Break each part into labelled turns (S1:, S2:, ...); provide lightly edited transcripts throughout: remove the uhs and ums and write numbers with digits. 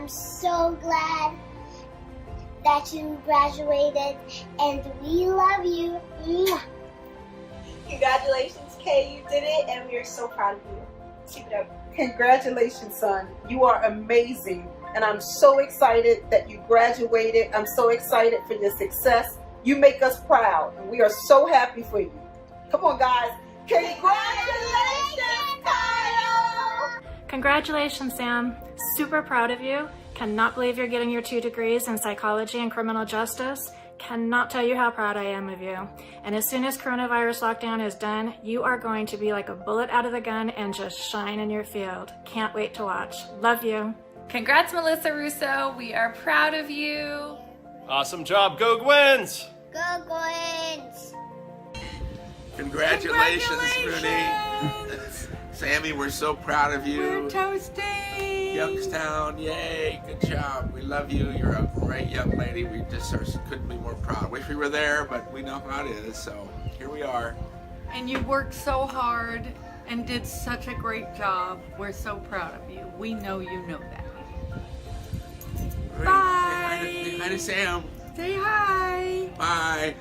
S1: I'm so glad that you graduated, and we love you. Mwah.
S2: Congratulations, Kay, you did it, and we are so proud of you. Keep it up.
S3: Congratulations, son. You are amazing. And I'm so excited that you graduated. I'm so excited for your success. You make us proud, and we are so happy for you. Come on, guys. Congratulations, Kyle!
S4: Congratulations, Sam. Super proud of you. Cannot believe you're getting your 2 degrees in psychology and criminal justice. Cannot tell you how proud I am of you. And as soon as coronavirus lockdown is done, you are going to be like a bullet out of the gun and just shine in your field. Can't wait to watch. Love you.
S5: Congrats, Melissa Russo. We are proud of you.
S6: Awesome job. Go Gwens!
S1: Go Gwens!
S7: Congratulations, Rudy. Sammy, we're so proud of you.
S8: We're toasting.
S7: Youngstown, yay, good job. We love you. You're a great young lady. We just couldn't be more proud. Wish we were there, but we know how it is, so here we are.
S8: And you worked so hard and did such a great job. We're so proud of you. We know you know that. Bye.
S7: Say hi to Sam.
S8: Say hi.
S7: Bye.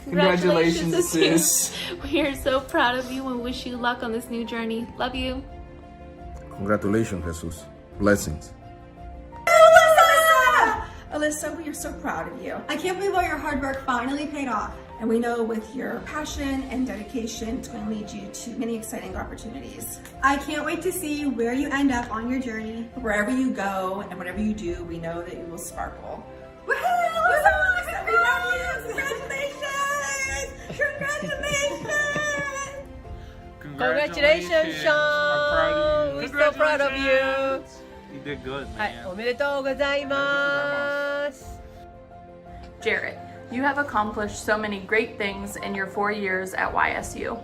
S9: Congratulations, sis.
S5: We are so proud of you and wish you luck on this new journey. Love you.
S10: Congratulations, Jesus. Blessings.
S11: Alyssa, we are so proud of you. I can't believe all your hard work finally paid off. And we know with your passion and dedication, it's going to lead you to many exciting opportunities. I can't wait to see where you end up on your journey. Wherever you go and whatever you do, we know that you will sparkle. Woohoo! Alyssa, we love you! Congratulations!
S9: Congratulations,
S12: Sean!
S9: We're so proud of you!
S12: You did good, man.
S9: おめでとうございます!
S5: Jarrett, you have accomplished so many great things in your 4 years at YSU.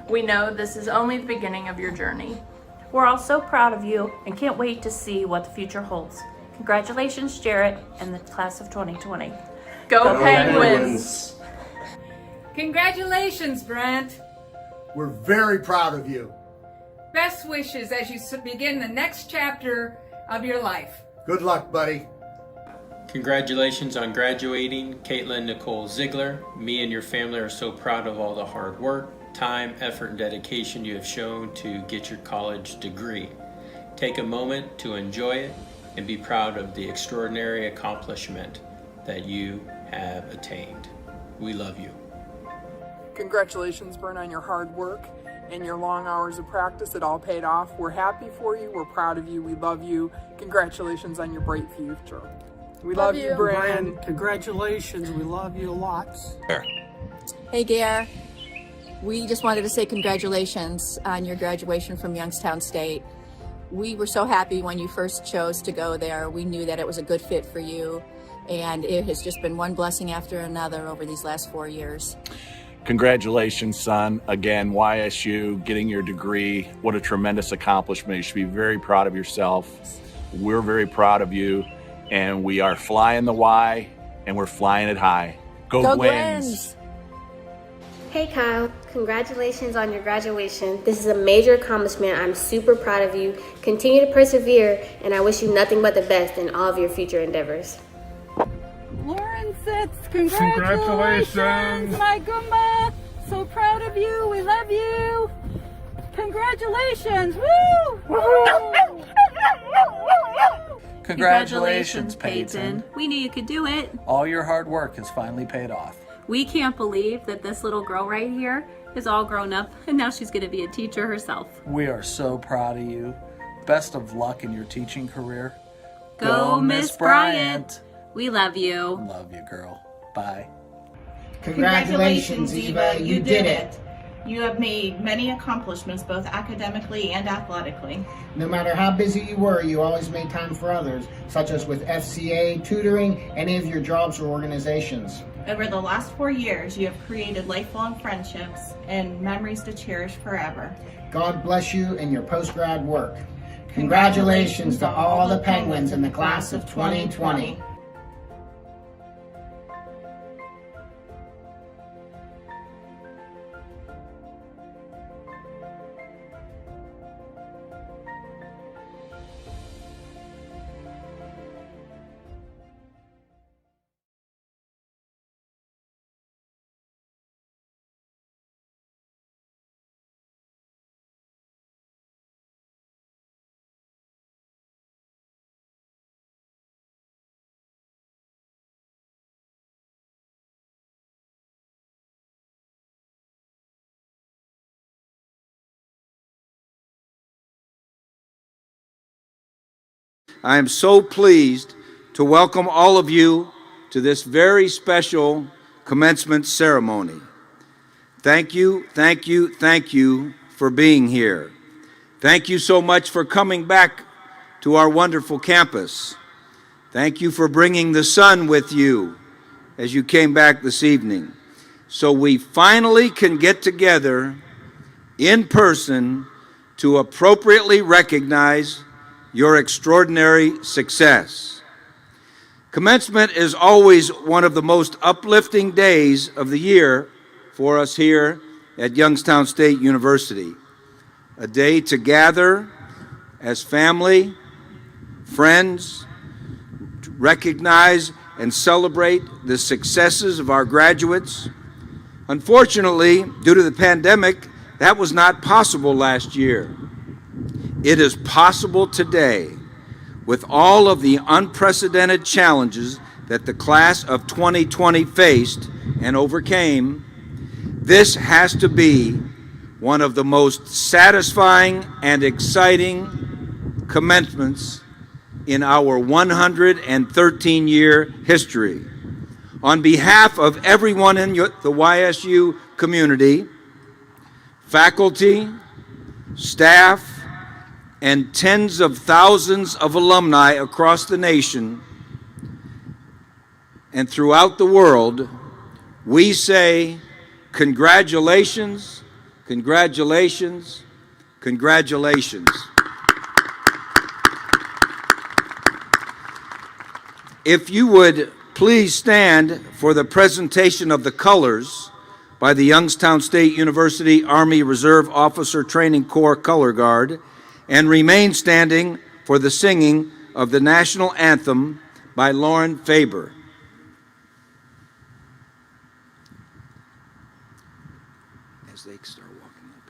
S5: We know this is only the beginning of your journey. We're all so proud of you and can't wait to see what the future holds. Congratulations, Jarrett, and the class of 2020. Go Penguins!
S8: Congratulations, Brent.
S13: We're very proud of you.
S8: Best wishes as you begin the next chapter of your life.
S13: Good luck, buddy.
S14: Congratulations on graduating, Caitlin Nicole Ziegler. Me and your family are so proud of all the hard work, time, effort, and dedication you have shown to get your college degree. Take a moment to enjoy it and be proud of the extraordinary accomplishment that you have attained. We love you.
S15: Congratulations, Bern, on your hard work and your long hours of practice. It all paid off. We're happy for you. We're proud of you. We love you. Congratulations on your bright future. We love you, Bren.
S16: Congratulations. We love you lots.
S17: Hey, Gare. We just wanted to say congratulations on your graduation from Youngstown State. We were so happy when you first chose to go there. We knew that it was a good fit for you, and it has just been one blessing after another over these last 4 years.
S18: Congratulations, son. Again, YSU, getting your degree. What a tremendous accomplishment. You should be very proud of yourself. We're very proud of you. And we are flying the Y, and we're flying it high. Go Gwens!
S19: Hey Kyle, congratulations on your graduation. This is a major accomplishment. I'm super proud of you. Continue to persevere, and I wish you nothing but the best in all of your future endeavors.
S8: Lauren Sitz, congratulations, my Gumba. So proud of you. We love you. Congratulations. Woo! Woo!
S9: Congratulations, Peyton.
S5: We knew you could do it.
S9: All your hard work has finally paid off.
S5: We can't believe that this little girl right here is all grown up and now she's going to be a teacher herself.
S9: We are so proud of you. Best of luck in your teaching career.
S5: Go Miss Bryant. We love you.
S9: Love you, girl. Bye.
S2: Congratulations, Eva. You did it. You have made many accomplishments, both academically and athletically.
S16: No matter how busy you were, you always made time for others, such as with FCA, tutoring, any of your jobs or organizations.
S2: Over the last 4 years, you have created lifelong friendships and memories to cherish forever.
S16: God bless you in your post-grad work. Congratulations to all the Penguins in the class of 2020.
S20: I am so pleased to welcome all of you to this very special commencement ceremony. Thank you, thank you, thank you for being here. Thank you so much for coming back to our wonderful campus. Thank you for bringing the sun with you as you came back this evening, so we finally can get together in person to appropriately recognize your extraordinary success. Commencement is always one of the most uplifting days of the year for us here at Youngstown State University. A day to gather as family, friends, to recognize and celebrate the successes of our graduates. Unfortunately, due to the pandemic, that was not possible last year. It is possible today with all of the unprecedented challenges that the class of 2020 faced and overcame. This has to be one of the most satisfying and exciting commencements in our 113-year history. On behalf of everyone in the YSU community, faculty, staff, and tens of thousands of alumni across the nation and throughout the world, we say congratulations, congratulations, congratulations. If you would please stand for the presentation of the colors by the Youngstown State University Army Reserve Officer Training Corps Color Guard, and remain standing for the singing of the national anthem by Lauren Faber. As they start walking up.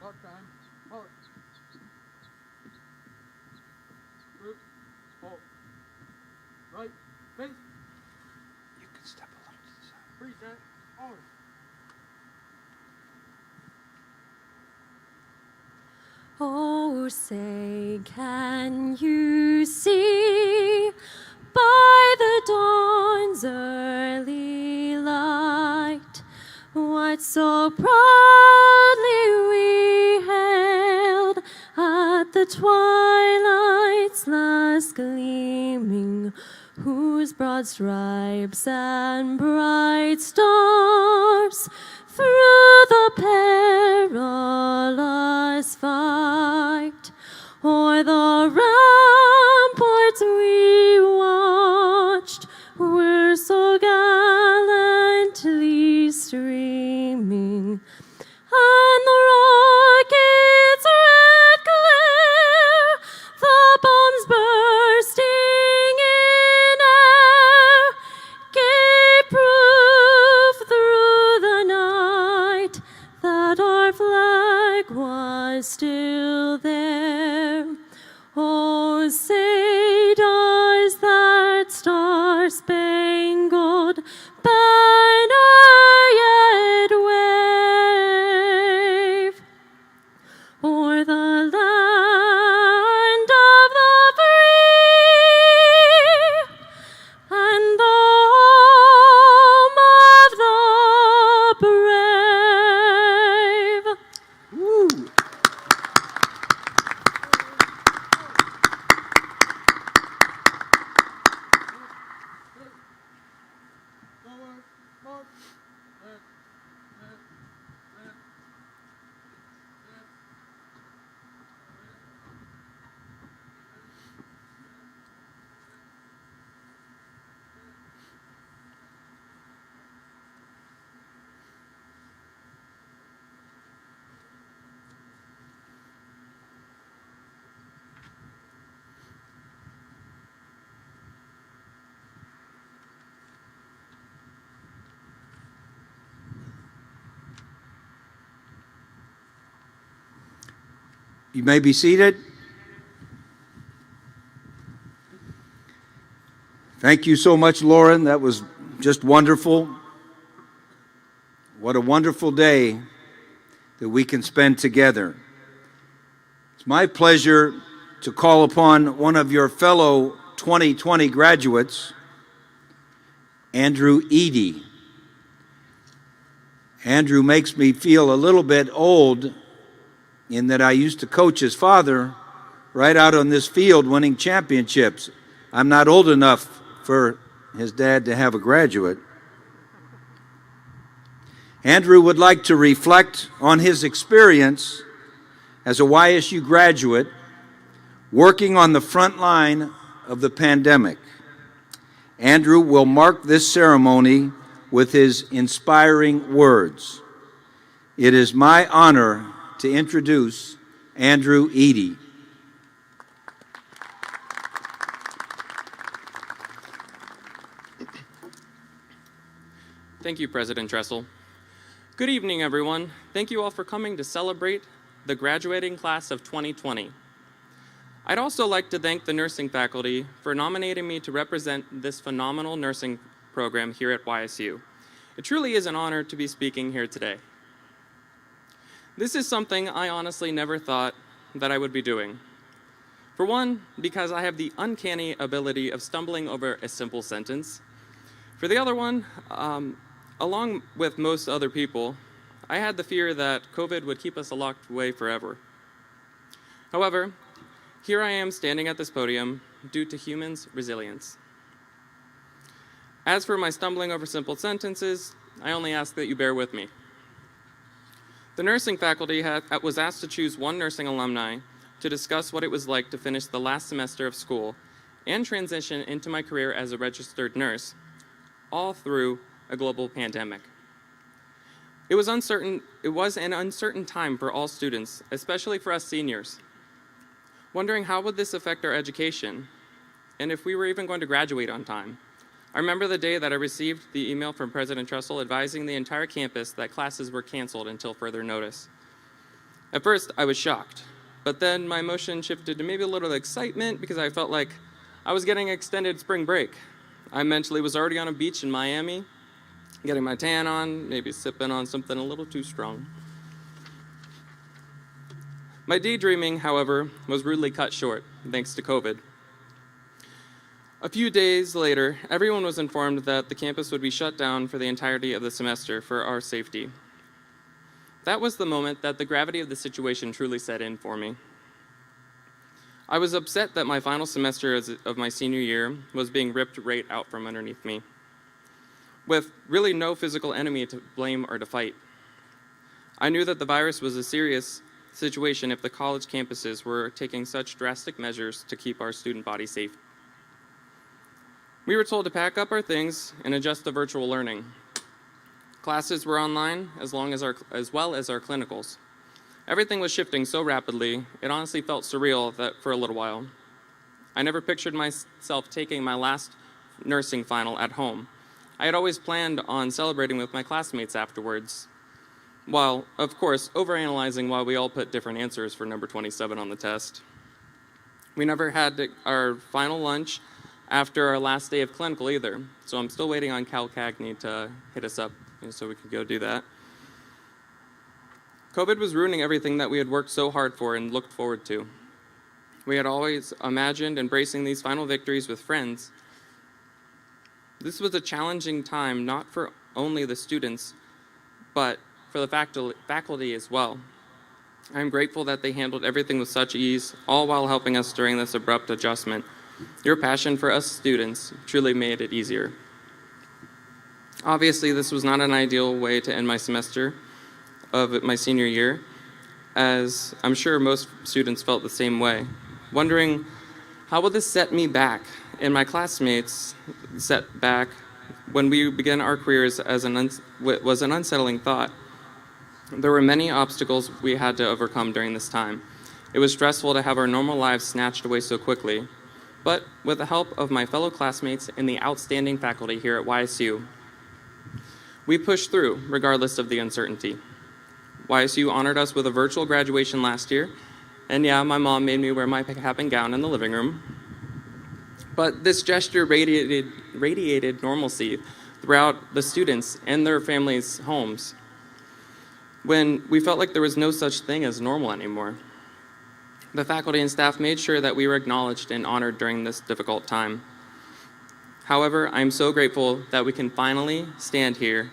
S15: Halt time. Halt. Group. Halt. Right. Face.
S20: You can step a little to the side.
S15: Present. On.
S21: Oh, say, can you see by the dawn's early light what so proudly we hailed at the twilight's last gleaming, whose broad stripes and bright stars through the perilous fight o'er the ramparts we watched were so gallantly streaming, and the rockets' red glare, the bombs bursting in air, gave proof through the night that our flag was still there. Oh, say does that star-spangled banner yet wave o'er the land of the free and the home of the brave?
S20: Woo. You may be seated. Thank you so much, Lauren. That was just wonderful. What a wonderful day that we can spend together. It's my pleasure to call upon one of your fellow 2020 graduates, Andrew Eady. Andrew makes me feel a little bit old in that I used to coach his father right out on this field winning championships. I'm not old enough for his dad to have a graduate. Andrew would like to reflect on his experience as a YSU graduate working on the front line of the pandemic. Andrew will mark this ceremony with his inspiring words. It is my honor to introduce Andrew Eady.
S3: Thank you, President Dressel. Good evening, everyone. Thank you all for coming to celebrate the graduating class of 2020. I'd also like to thank the nursing faculty for nominating me to represent this phenomenal nursing program here at YSU. It truly is an honor to be speaking here today. This is something I honestly never thought that I would be doing. For one, because I have the uncanny ability of stumbling over a simple sentence. For the other one, along with most other people, I had the fear that COVID would keep us locked away forever. However, here I am standing at this podium due to humans' resilience. As for my stumbling over simple sentences, I only ask that you bear with me. The nursing faculty was asked to choose one nursing alumni to discuss what it was like to finish the last semester of school and transition into my career as a registered nurse, all through a global pandemic. It was an uncertain time for all students, especially for us seniors, wondering how would this affect our education and if we were even going to graduate on time. I remember the day that I received the email from President Trussell advising the entire campus that classes were canceled until further notice. At first, I was shocked, but then my emotion shifted to maybe a little excitement because I felt like I was getting extended spring break. I mentally was already on a beach in Miami, getting my tan on, maybe sipping on something a little too strong. My daydreaming, however, was rudely cut short, thanks to COVID. A few days later, everyone was informed that the campus would be shut down for the entirety of the semester for our safety. That was the moment that the gravity of the situation truly set in for me. I was upset that my final semester of my senior year was being ripped right out from underneath me, with really no physical enemy to blame or to fight. I knew that the virus was a serious situation if the college campuses were taking such drastic measures to keep our student body safe. We were told to pack up our things and adjust to virtual learning. Classes were online as well as our clinicals. Everything was shifting so rapidly, it honestly felt surreal that for a little while. I never pictured myself taking my last nursing final at home. I had always planned on celebrating with my classmates afterwards, while, of course, overanalyzing why we all put different answers for number 27 on the test. We never had our final lunch after our last day of clinical either, so I'm still waiting on Cal Cagney to hit us up so we could go do that. COVID was ruining everything that we had worked so hard for and looked forward to. We had always imagined embracing these final victories with friends. This was a challenging time not for only the students, but for the faculty as well. I'm grateful that they handled everything with such ease, all while helping us during this abrupt adjustment. Your passion for us students truly made it easier. Obviously, this was not an ideal way to end my semester of my senior year, as I'm sure most students felt the same way, wondering how will this set me back and my classmates set back when we began our careers was an unsettling thought. There were many obstacles we had to overcome during this time. It was stressful to have our normal lives snatched away so quickly, but with the help of my fellow classmates and the outstanding faculty here at YSU, we pushed through regardless of the uncertainty. YSU honored us with a virtual graduation last year, And yeah, my mom made me wear my cap and gown in the living room. But this gesture radiated normalcy throughout the students and their families' homes when we felt like there was no such thing as normal anymore. The faculty and staff made sure that we were acknowledged and honored during this difficult time. However, I'm so grateful that we can finally stand here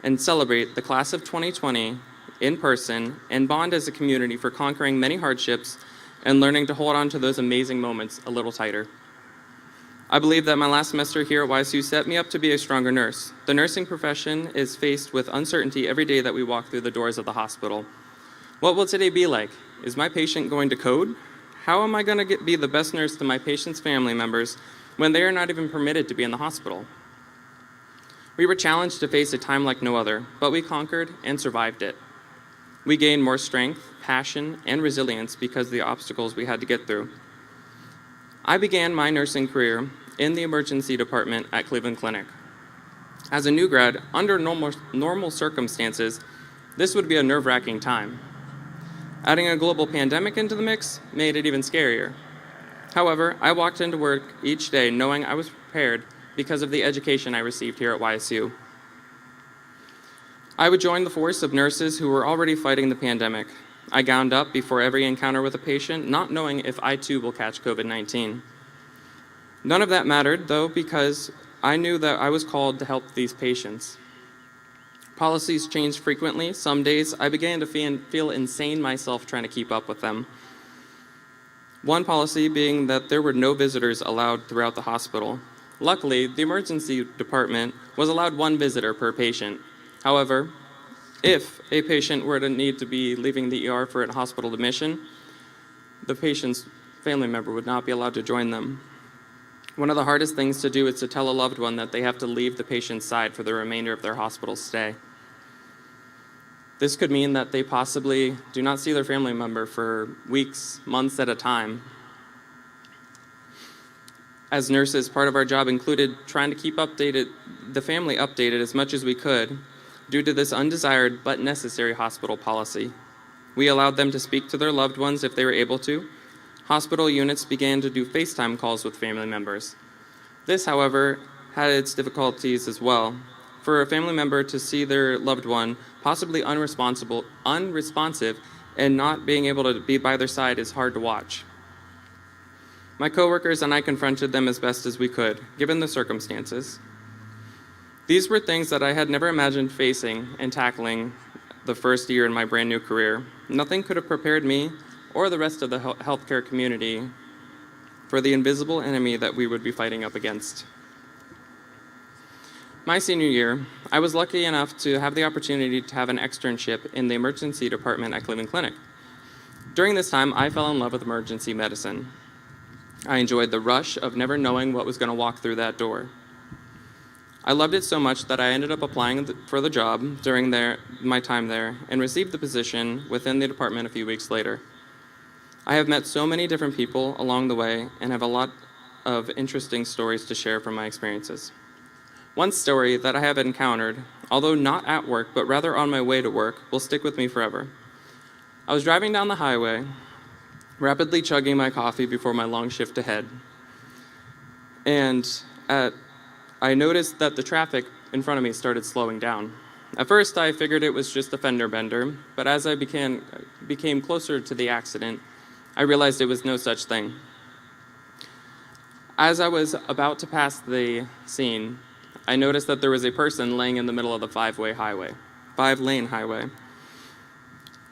S3: and celebrate the class of 2020 in person and bond as a community for conquering many hardships and learning to hold on to those amazing moments a little tighter. I believe that my last semester here at YSU set me up to be a stronger nurse. The nursing profession is faced with uncertainty every day that we walk through the doors of the hospital. What will today be like? Is my patient going to code? How am I going to be the best nurse to my patient's family members when they are not even permitted to be in the hospital? We were challenged to face a time like no other, but we conquered and survived it. We gained more strength, passion, and resilience because of the obstacles we had to get through. I began my nursing career in the emergency department at Cleveland Clinic. As a new grad, under normal circumstances, this would be a nerve-wracking time. Adding a global pandemic into the mix made it even scarier. However, I walked into work each day knowing I was prepared because of the education I received here at YSU. I would join the force of nurses who were already fighting the pandemic. I gowned up before every encounter with a patient, not knowing if I too will catch COVID-19. None of that mattered, though, because I knew that I was called to help these patients. Policies changed frequently. Some days I began to feel insane myself trying to keep up with them. One policy being that there were no visitors allowed throughout the hospital. Luckily, the emergency department was allowed one visitor per patient. However, if a patient were to need to be leaving the ER for a hospital admission, the patient's family member would not be allowed to join them. One of the hardest things to do is to tell a loved one that they have to leave the patient's side for the remainder of their hospital stay. This could mean that they possibly do not see their family member for weeks, months at a time. As nurses, part of our job included trying to keep the family updated as much as we could due to this undesired but necessary hospital policy. We allowed them to speak to their loved ones if they were able to. Hospital units began to do FaceTime calls with family members. This, however, had its difficulties as well. For a family member to see their loved one possibly unresponsive, and not being able to be by their side is hard to watch. My coworkers and I confronted them as best as we could, given the circumstances. These were things that I had never imagined facing and tackling the first year in my brand new career. Nothing could have prepared me or the rest of the healthcare community for the invisible enemy that we would be fighting up against. My senior year, I was lucky enough to have the opportunity to have an externship in the emergency department at Cleveland Clinic. During this time, I fell in love with emergency medicine. I enjoyed the rush of never knowing what was going to walk through that door. I loved it so much that I ended up applying for the job during my time there and received the position within the department a few weeks later. I have met so many different people along the way and have a lot of interesting stories to share from my experiences. One story that I have encountered, although not at work but rather on my way to work, will stick with me forever. I was driving down the highway, rapidly chugging my coffee before my long shift ahead, and I noticed that the traffic in front of me started slowing down. At first, I figured it was just a fender bender, but as I became closer to the accident, I realized it was no such thing. As I was about to pass the scene, I noticed that there was a person laying in the middle of the five-lane highway.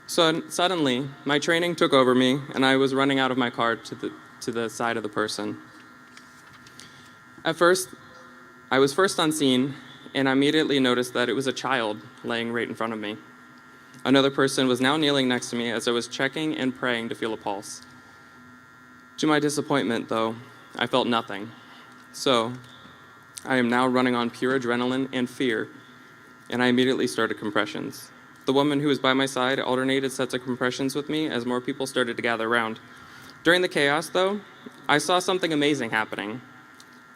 S3: So suddenly, my training took over me, and I was running out of my car to the side of the person. At first, I was first on scene, and I immediately noticed that it was a child laying right in front of me. Another person was now kneeling next to me as I was checking and praying to feel a pulse. To my disappointment, though, I felt nothing. So, I am now running on pure adrenaline and fear, and I immediately started compressions. The woman who was by my side alternated sets of compressions with me as more people started to gather around. During the chaos, though, I saw something amazing happening.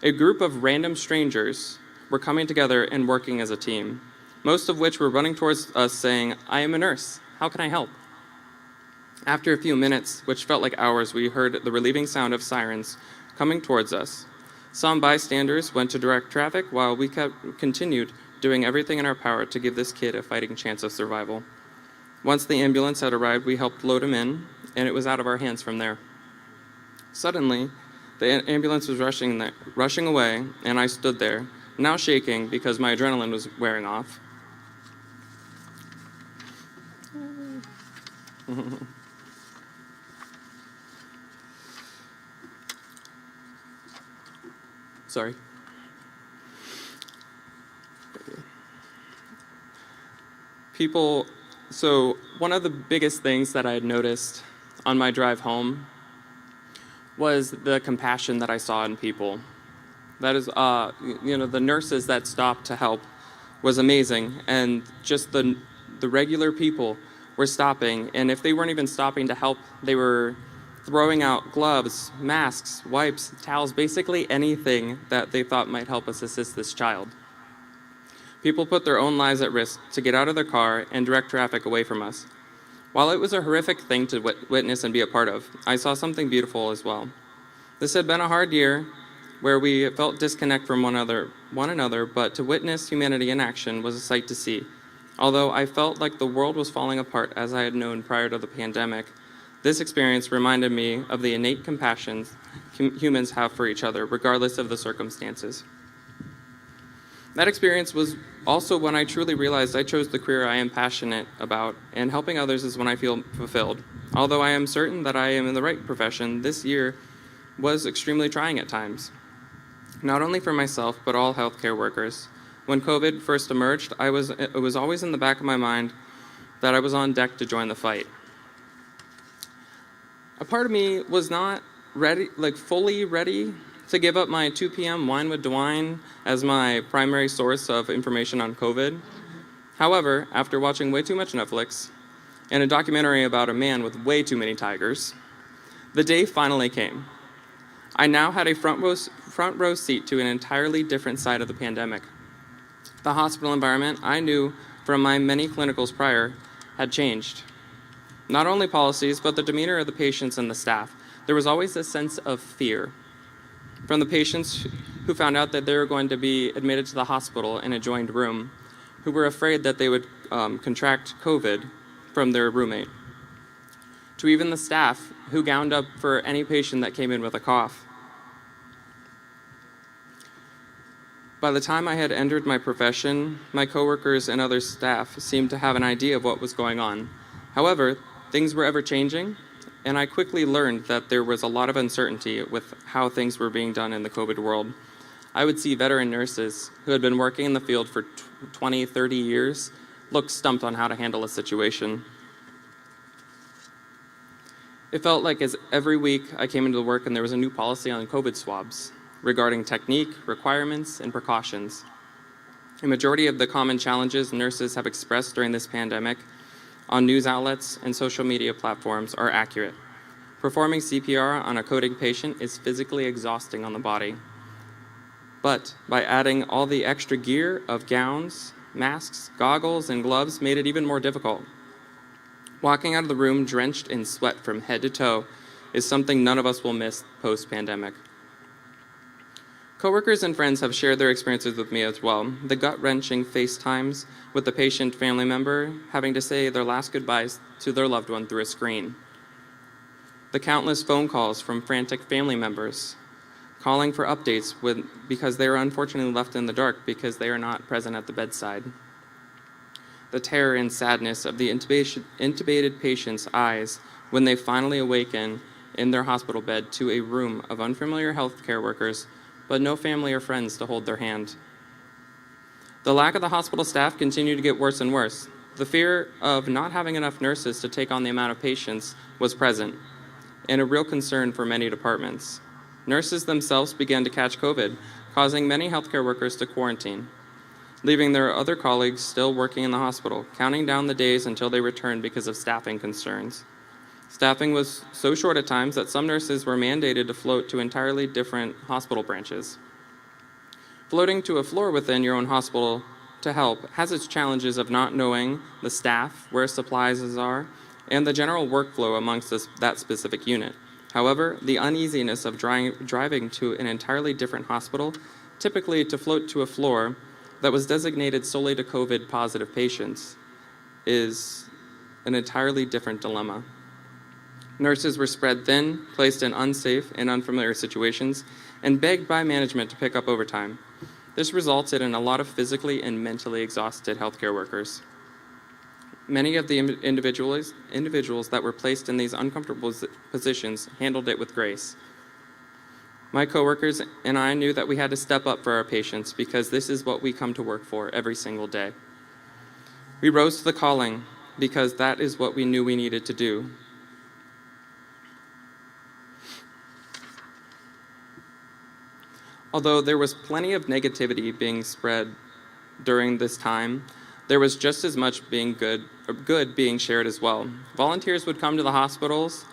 S3: A group of random strangers were coming together and working as a team, most of which were running towards us saying, "I am a nurse. How can I help?" After a few minutes, which felt like hours, we heard the relieving sound of sirens coming towards us. Some bystanders went to direct traffic while we continued doing everything in our power to give this kid a fighting chance of survival. Once the ambulance had arrived, we helped load him in, and it was out of our hands from there. Suddenly, the ambulance was rushing away, and I stood there, now shaking because my adrenaline was wearing off. Sorry. So one of the biggest things that I had noticed on my drive home was the compassion that I saw in people. That is, the nurses that stopped to help was amazing, and just the regular people were stopping, and if they weren't even stopping to help, they were throwing out gloves, masks, wipes, towels, basically anything that they thought might help us assist this child. People put their own lives at risk to get out of their car and direct traffic away from us. While it was a horrific thing to witness and be a part of, I saw something beautiful as well. This had been a hard year where we felt disconnect from one another, but to witness humanity in action was a sight to see. Although I felt like the world was falling apart as I had known prior to the pandemic, this experience reminded me of the innate compassion humans have for each other, regardless of the circumstances. That experience was also when I truly realized I chose the career I am passionate about, and helping others is when I feel fulfilled. Although I am certain that I am in the right profession, this year was extremely trying at times. Not only for myself, but all healthcare workers. When COVID first emerged, it was always in the back of my mind that I was on deck to join the fight. A part of me was not ready, fully ready to give up my 2 p.m. wine with DeWine as my primary source of information on COVID. However, after watching way too much Netflix and a documentary about a man with way too many tigers, the day finally came. I now had a front row seat to an entirely different side of the pandemic. The hospital environment I knew from my many clinicals prior had changed. Not only policies, but the demeanor of the patients and the staff. There was always a sense of fear from the patients who found out that they were going to be admitted to the hospital in a joined room, who were afraid that they would contract COVID from their roommate, to even the staff who gowned up for any patient that came in with a cough. By the time I had entered my profession, my coworkers and other staff seemed to have an idea of what was going on. However, things were ever changing, and I quickly learned that there was a lot of uncertainty with how things were being done in the COVID world. I would see veteran nurses who had been working in the field for 20, 30 years look stumped on how to handle a situation. It felt like as every week I came into work and there was a new policy on COVID swabs regarding technique, requirements, and precautions. A majority of the common challenges nurses have expressed during this pandemic on news outlets and social media platforms are accurate. Performing CPR on a COVID patient is physically exhausting on the body. But by adding all the extra gear of gowns, masks, goggles, and gloves made it even more difficult. Walking out of the room drenched in sweat from head to toe is something none of us will miss post-pandemic. Coworkers and friends have shared their experiences with me as well. The gut-wrenching FaceTimes with the patient family member having to say their last goodbyes to their loved one through a screen. The countless phone calls from frantic family members calling for updates because they are unfortunately left in the dark because they are not present at the bedside. The terror and sadness of the intubated patient's eyes when they finally awaken in their hospital bed to a room of unfamiliar healthcare workers but no family or friends to hold their hand. The lack of the hospital staff continued to get worse and worse. The fear of not having enough nurses to take on the amount of patients was present, and a real concern for many departments. Nurses themselves began to catch COVID, causing many healthcare workers to quarantine, leaving their other colleagues still working in the hospital, counting down the days until they returned because of staffing concerns. Staffing was so short at times that some nurses were mandated to float to entirely different hospital branches. Floating to a floor within your own hospital to help has its challenges of not knowing the staff, where supplies are, and the general workflow amongst that specific unit. However, the uneasiness of driving to an entirely different hospital, typically to float to a floor that was designated solely to COVID-positive patients, is an entirely different dilemma. Nurses were spread thin, placed in unsafe and unfamiliar situations, and begged by management to pick up overtime. This resulted in a lot of physically and mentally exhausted healthcare workers. Many of the individuals that were placed in these uncomfortable positions handled it with grace. My coworkers and I knew that we had to step up for our patients because this is what we come to work for every single day. We rose to the calling because that is what we knew we needed to do. Although there was plenty of negativity being spread during this time, there was just as much good being shared as well. Volunteers would come to the hospitals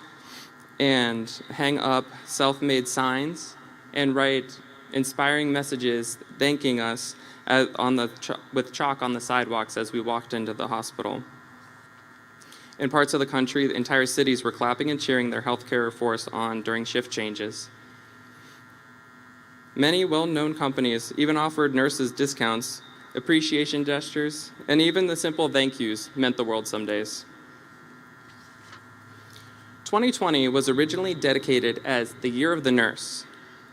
S3: and hang up self-made signs and write inspiring messages thanking us with chalk on the sidewalks as we walked into the hospital. In parts of the country, the entire cities were clapping and cheering their healthcare force on during shift changes. Many well-known companies even offered nurses discounts, appreciation gestures, and even the simple thank yous meant the world some days. 2020 was originally dedicated as the Year of the Nurse,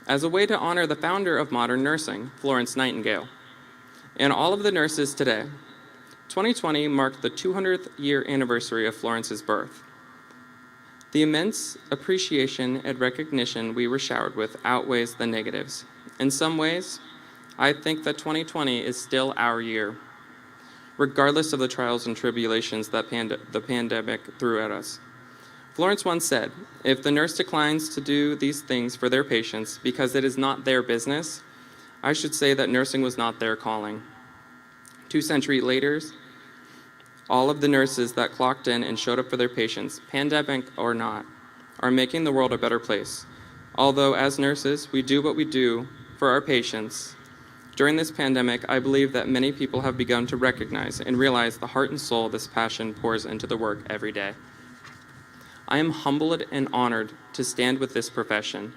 S3: as a way to honor the founder of modern nursing, Florence Nightingale, and all of the nurses today. 2020 marked the 200th year anniversary of Florence's birth. The immense appreciation and recognition we were showered with outweighs the negatives. In some ways, I think that 2020 is still our year, regardless of the trials and tribulations that the pandemic threw at us. Florence once said, "If the nurse declines to do these things for their patients because it is not their business, I should say that nursing was not their calling." 2 centuries later, all of the nurses that clocked in and showed up for their patients, pandemic or not, are making the world a better place. Although as nurses, we do what we do for our patients, during this pandemic, I believe that many people have begun to recognize and realize the heart and soul this passion pours into the work every day. I am humbled and honored to stand with this profession.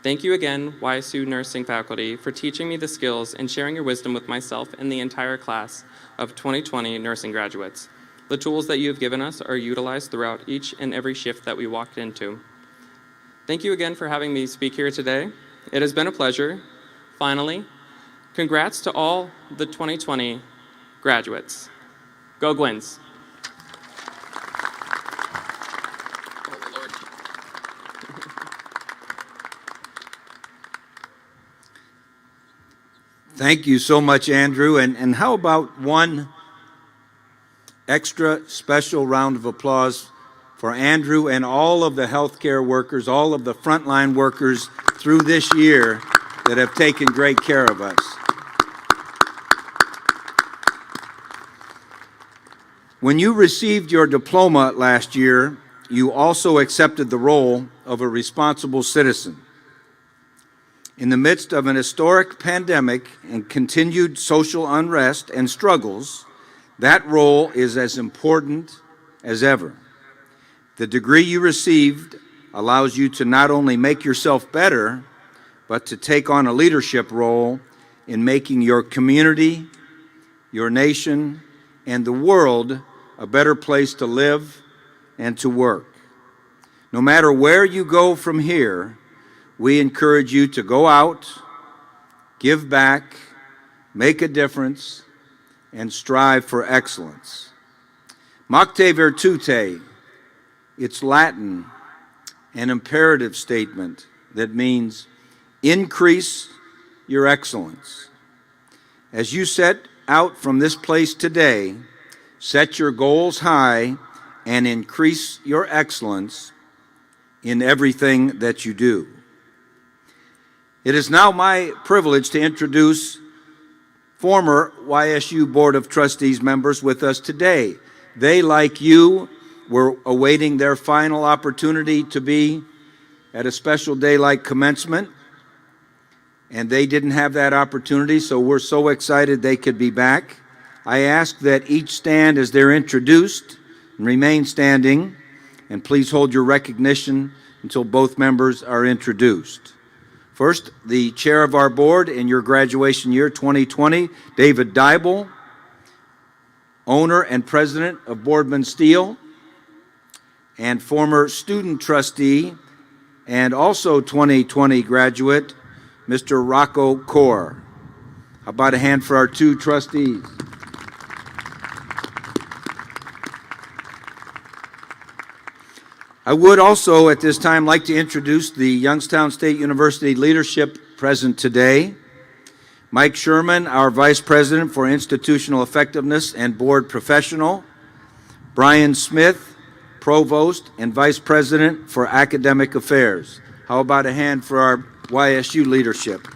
S3: Thank you again, YSU nursing faculty, for teaching me the skills and sharing your wisdom with myself and the entire class of 2020 nursing graduates. The tools that you have given us are utilized throughout each and every shift that we walked into. Thank you again for having me speak here today. It has been a pleasure. Finally, congrats to all the 2020 graduates. Go Gwens.
S20: Thank you so much, Andrew. And how about one extra special round of applause for Andrew and all of the healthcare workers, all of the frontline workers through this year that have taken great care of us. When you received your diploma last year, you also accepted the role of a responsible citizen. In the midst of an historic pandemic and continued social unrest and struggles, that role is as important as ever. The degree you received allows you to not only make yourself better, but to take on a leadership role in making your community, your nation, and the world a better place to live and to work. No matter where you go from here, we encourage you to go out, give back, make a difference, and strive for excellence. Macte virtute, it's Latin, an imperative statement that means increase your excellence. As you set out from this place today, set your goals high and increase your excellence in everything that you do. It is now my privilege to introduce former YSU Board of Trustees members with us today. They, like you, were awaiting their final opportunity to be at a special day like commencement, and they didn't have that opportunity, so we're so excited they could be back. I ask that each stand as they're introduced and remain standing and please hold your recognition until both members are introduced. First, the chair of our board in your graduation year 2020, David Dybel, owner and president of Boardman Steel, and former student trustee and also 2020 graduate, Mr. Rocco Kaur. How about a hand for our two trustees? I would also at this time like to introduce the Youngstown State University leadership present today. Mike Sherman, our Vice President for Institutional Effectiveness and Board Professional. Brian Smith, Provost and Vice President for Academic Affairs. How about a hand for our YSU leadership?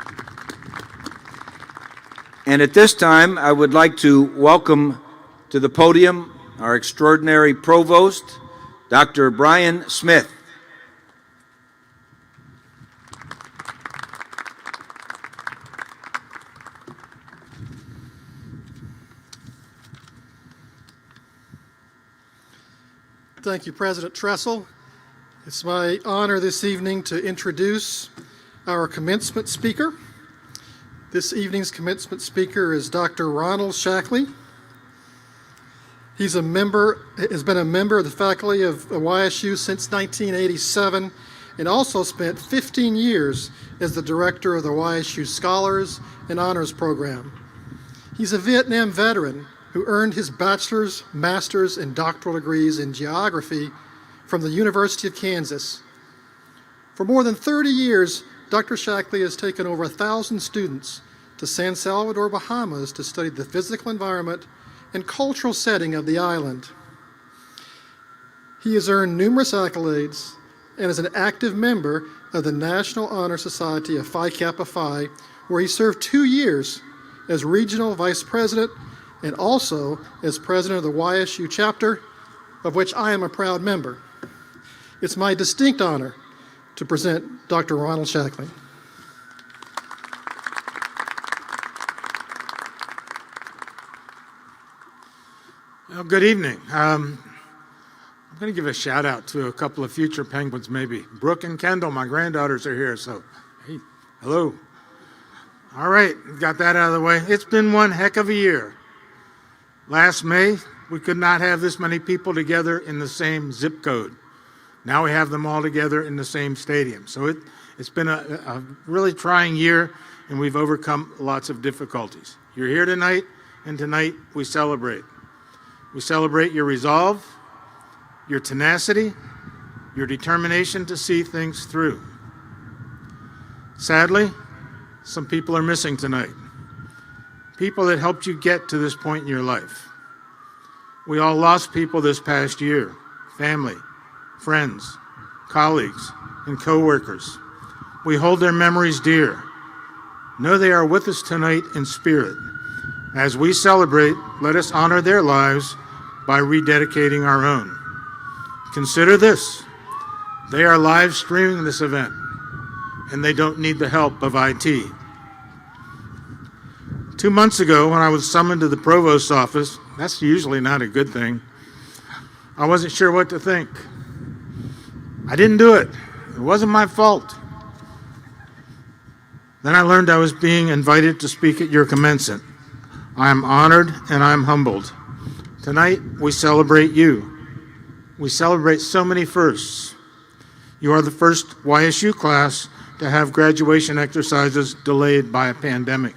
S20: And at this time, I would like to welcome to the podium our extraordinary Provost, Dr. Brian Smith.
S4: Thank you, President Tressel. It's my honor this evening to introduce our commencement speaker. This evening's commencement speaker is Dr. Ronald Shackley. Has been a member of the faculty of YSU since 1987 and also spent 15 years as the director of the YSU Scholars and Honors Program. He's a Vietnam veteran who earned his bachelor's, master's, and doctoral degrees in geography from the University of Kansas. For more than 30 years, Dr. Shackley has taken over 1,000 students to San Salvador, Bahamas to study the physical environment and cultural setting of the island. He has earned numerous accolades and is an active member of the National Honor Society of Phi Kappa Phi, where he served 2 years as Regional Vice President and also as President of the YSU chapter, of which I am a proud member. It's my distinct honor to present Dr. Ronald Shackley.
S22: Well, good evening. I'm going to give a shout out to a couple of future Penguins, maybe. Brooke and Kendall, my granddaughters are here, so hey, hello. All right, got that out of the way. It's been one heck of a year. Last May, we could not have this many people together in the same zip code. Now we have them all together in the same stadium. So it's been a really trying year, and we've overcome lots of difficulties. You're here tonight, and tonight we celebrate. We celebrate your resolve, your tenacity, your determination to see things through. Sadly, some people are missing tonight. People that helped you get to this point in your life. We all lost people this past year, family, friends, colleagues, and co-workers. We hold their memories dear. Know they are with us tonight in spirit. As we celebrate, let us honor their lives by rededicating our own. Consider this, they are live streaming this event, and they don't need the help of IT. 2 months ago, when I was summoned to the provost's office, that's usually not a good thing, I wasn't sure what to think. I didn't do it. It wasn't my fault. Then I learned I was being invited to speak at your commencement. I am honored and I am humbled. Tonight, we celebrate you. We celebrate so many firsts. You are the first YSU class to have graduation exercises delayed by a pandemic.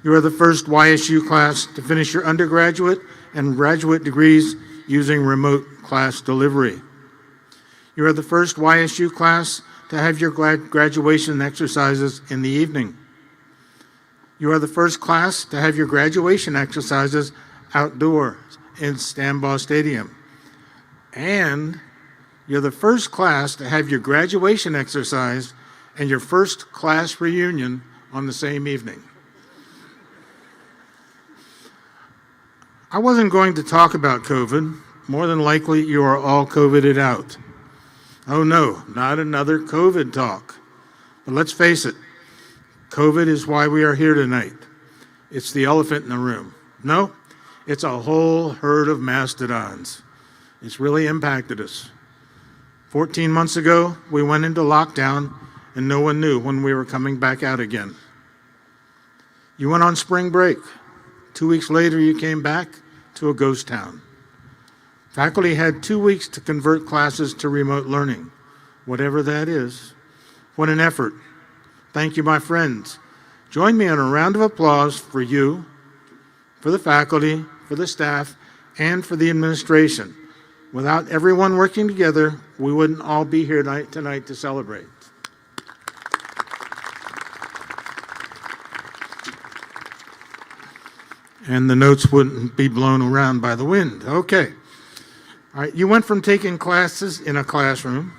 S22: You are the first YSU class to finish your undergraduate and graduate degrees using remote class delivery. You are the first YSU class to have your graduation exercises in the evening. You are the first class to have your graduation exercises outdoors in Stambaugh Stadium. And you're the first class to have your graduation exercise and your first class reunion on the same evening. I wasn't going to talk about COVID. More than likely, you are all COVIDed out. Oh no, not another COVID talk. But let's face it, COVID is why we are here tonight. It's the elephant in the room. No, it's a whole herd of mastodons. It's really impacted us. 14 months ago, we went into lockdown and no one knew when we were coming back out again. You went on spring break. 2 weeks later, you came back to a ghost town. Faculty had 2 weeks to convert classes to remote learning, whatever that is. What an effort. Thank you, my friends. Join me in a round of applause for you, for the faculty, for the staff, and for the administration. Without everyone working together, we wouldn't all be here tonight to celebrate. And the notes wouldn't be blown around by the wind. Okay. All right, you went from taking classes in a classroom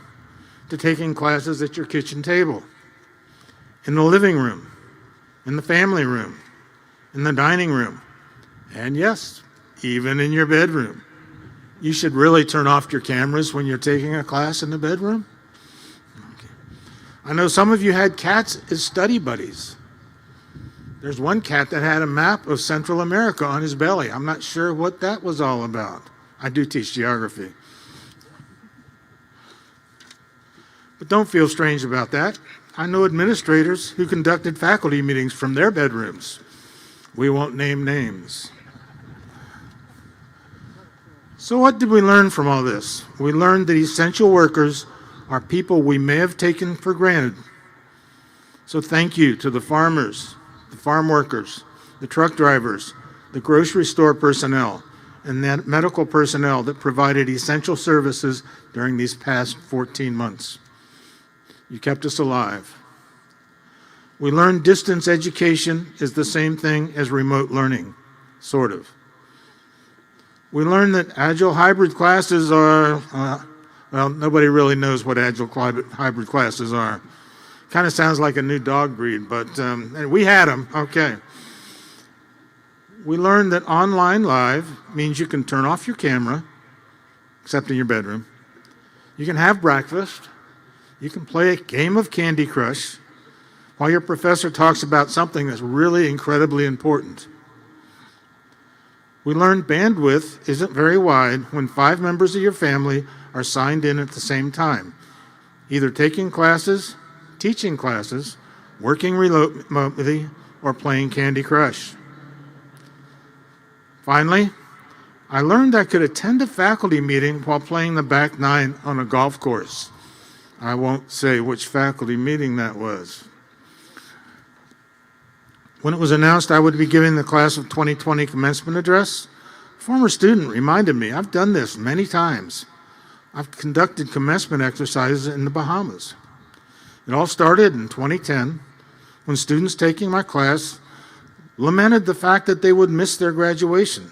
S22: to taking classes at your kitchen table, in the living room, in the family room, in the dining room, and yes, even in your bedroom. You should really turn off your cameras when you're taking a class in the bedroom. Okay. I know some of you had cats as study buddies. There's one cat that had a map of Central America on his belly. I'm not sure what that was all about. I do teach geography. But don't feel strange about that. I know administrators who conducted faculty meetings from their bedrooms. We won't name names. So what did we learn from all this? We learned that essential workers are people we may have taken for granted. So thank you to the farmers, the farm workers, the truck drivers, the grocery store personnel, and that medical personnel that provided essential services during these past 14 months. You kept us alive. We learned distance education is the same thing as remote learning, sort of. We learned that agile hybrid classes are, well, nobody really knows what agile hybrid classes are. Kind of sounds like a new dog breed, but we had them, okay. We learned that online live means you can turn off your camera, except in your bedroom. You can have breakfast. You can play a game of Candy Crush while your professor talks about something that's really incredibly important. We learned bandwidth isn't very wide when 5 members of your family are signed in at the same time, either taking classes, teaching classes, working remotely, or playing Candy Crush. Finally, I learned I could attend a faculty meeting while playing the back nine on a golf course. I won't say which faculty meeting that was. When it was announced I would be giving the class of 2020 commencement address, a former student reminded me, I've done this many times. I've conducted commencement exercises in the Bahamas. It all started in 2010 when students taking my class lamented the fact that they would miss their graduation.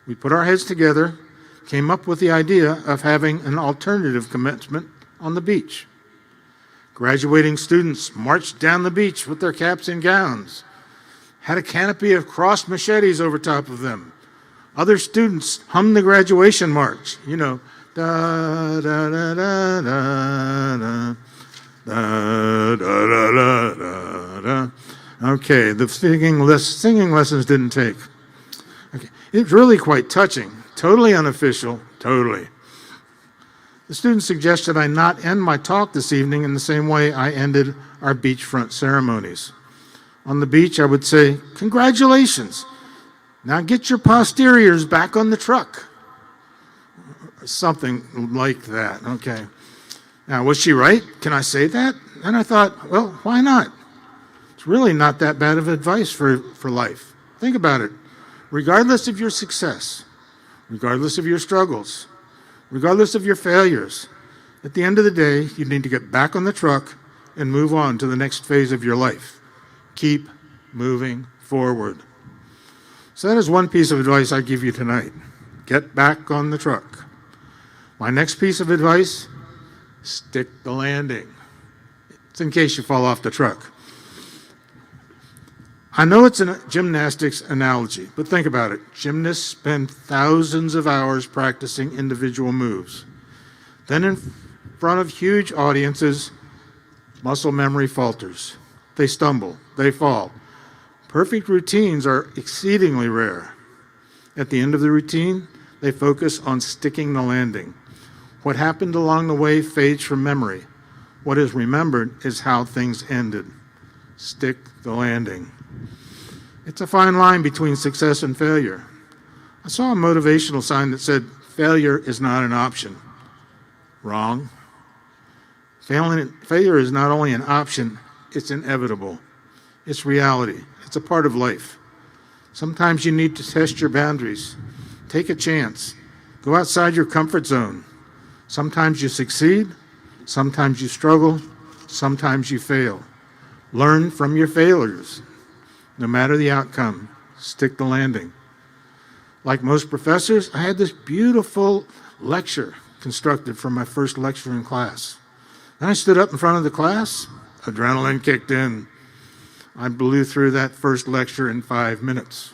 S22: We put our heads together, came up with the idea of having an alternative commencement on the beach. Graduating students marched down the beach with their caps and gowns, had a canopy of crossed machetes over top of them. Other students hummed the graduation march, you know, da da da da da da da da da da da. Okay, the singing lessons didn't take. Okay, it's really quite touching, totally unofficial, totally. The student suggested I not end my talk this evening in the same way I ended our beachfront ceremonies. On the beach, I would say, congratulations. Now get your posteriors back on the truck. Something like that, okay. Now, was she right? Can I say that? And I thought, well, why not? It's really not that bad of advice for life. Think about it. Regardless of your success, regardless of your struggles, regardless of your failures, at the end of the day, you need to get back on the truck and move on to the next phase of your life. Keep moving forward. So that is one piece of advice I give you tonight. Get back on the truck. My next piece of advice, stick the landing. It's in case you fall off the truck. I know it's a gymnastics analogy, but think about it. Gymnasts spend thousands of hours practicing individual moves. Then in front of huge audiences, muscle memory falters. They stumble, they fall. Perfect routines are exceedingly rare. At the end of the routine, They focus on sticking the landing. What happened along the way fades from memory. What is remembered is how things ended. Stick the landing. It's a fine line between success and failure. I saw a motivational sign that said, failure is not an option. Wrong. Failure is not only an option, it's inevitable. It's reality. It's a part of life. Sometimes you need to test your boundaries. Take a chance. Go outside your comfort zone. Sometimes you succeed. Sometimes you struggle. Sometimes you fail. Learn from your failures. No matter the outcome, stick the landing. Like most professors, I had this beautiful lecture constructed for my first lecture in class. Then I stood up in front of the class, adrenaline kicked in. I blew through that first lecture in 5 minutes.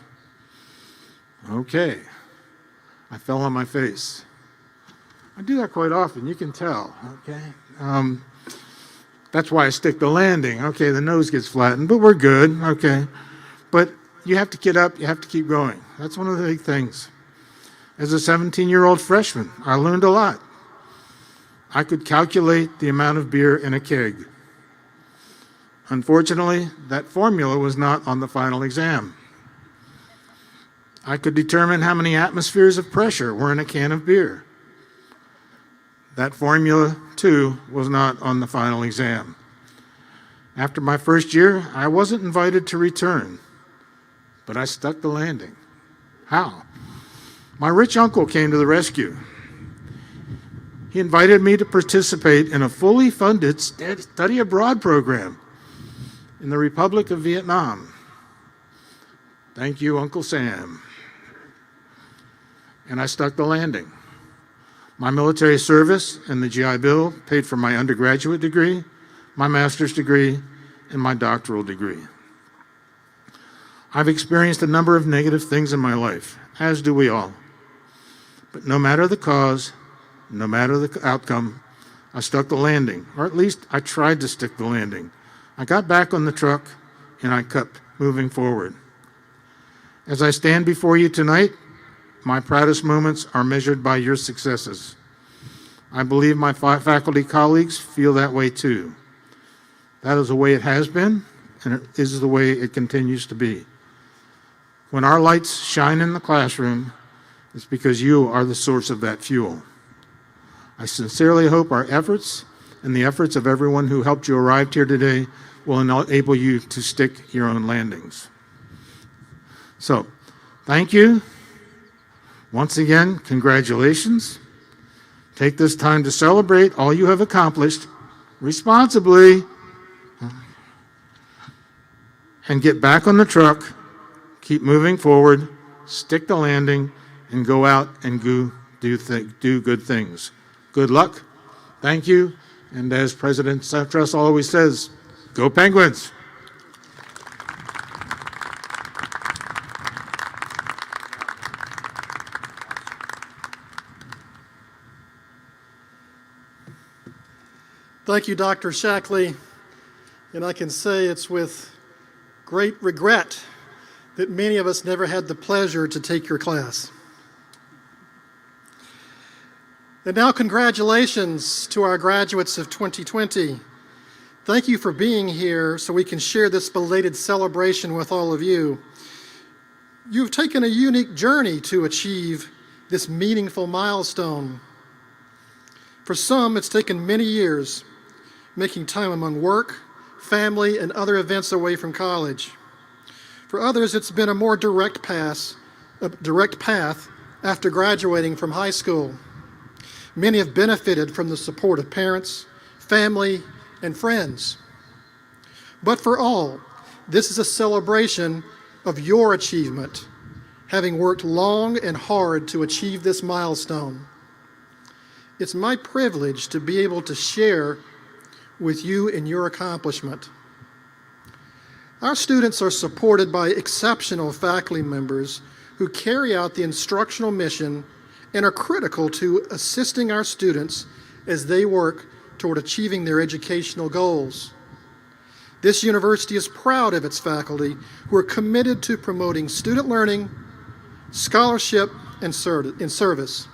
S22: Okay, I fell on my face. I do that quite often, you can tell, okay? That's why I stick the landing. Okay, the nose gets flattened, but we're good, okay? But you have to get up, you have to keep going. That's one of the big things. As a 17-year-old freshman, I learned a lot. I could calculate the amount of beer in a keg. Unfortunately, that formula was not on the final exam. I could determine how many atmospheres of pressure were in a can of beer. That formula, too, was not on the final exam. After my first year, I wasn't invited to return, but I stuck the landing. How? My rich uncle came to the rescue. He invited me to participate in a fully funded study abroad program in the Republic of Vietnam. Thank you, Uncle Sam. And I stuck the landing. My military service and the GI Bill paid for my undergraduate degree, my master's degree, and my doctoral degree. I've experienced a number of negative things in my life, as do we all. But no matter the cause, no matter the outcome, I stuck the landing, or at least I tried to stick the landing. I got back on the truck and I kept moving forward. As I stand before you tonight, my proudest moments are measured by your successes. I believe my faculty colleagues feel that way too. That is the way it has been, and it is the way it continues to be. When our lights shine in the classroom, it's because you are the source of that fuel. I sincerely hope our efforts and the efforts of everyone who helped you arrive here today will enable you to stick your own landings. So, thank you. Once again, congratulations. Take this time to celebrate all you have accomplished responsibly and get back on the truck, keep moving forward, stick the landing, and go out and do good things. Good luck. Thank you. And as President Truss always says, go Penguins.
S4: Thank you, Dr. Shackley. And I can say it's with great regret that many of us never had the pleasure to take your class. And now congratulations to our graduates of 2020. Thank you for being here so we can share this belated celebration with all of you. You've taken a unique journey to achieve this meaningful milestone. For some, it's taken many years, making time among work, family, and other events away from college. For others, it's been a more direct path after graduating from high school. Many have benefited from the support of parents, family, and friends. But for all, this is a celebration of your achievement, having worked long and hard to achieve this milestone. It's my privilege to be able to share with you in your accomplishment. Our students are supported by exceptional faculty members who carry out the instructional mission and are critical to assisting our students as they work toward achieving their educational goals. This university is proud of its faculty who are committed to promoting student learning, scholarship, and service.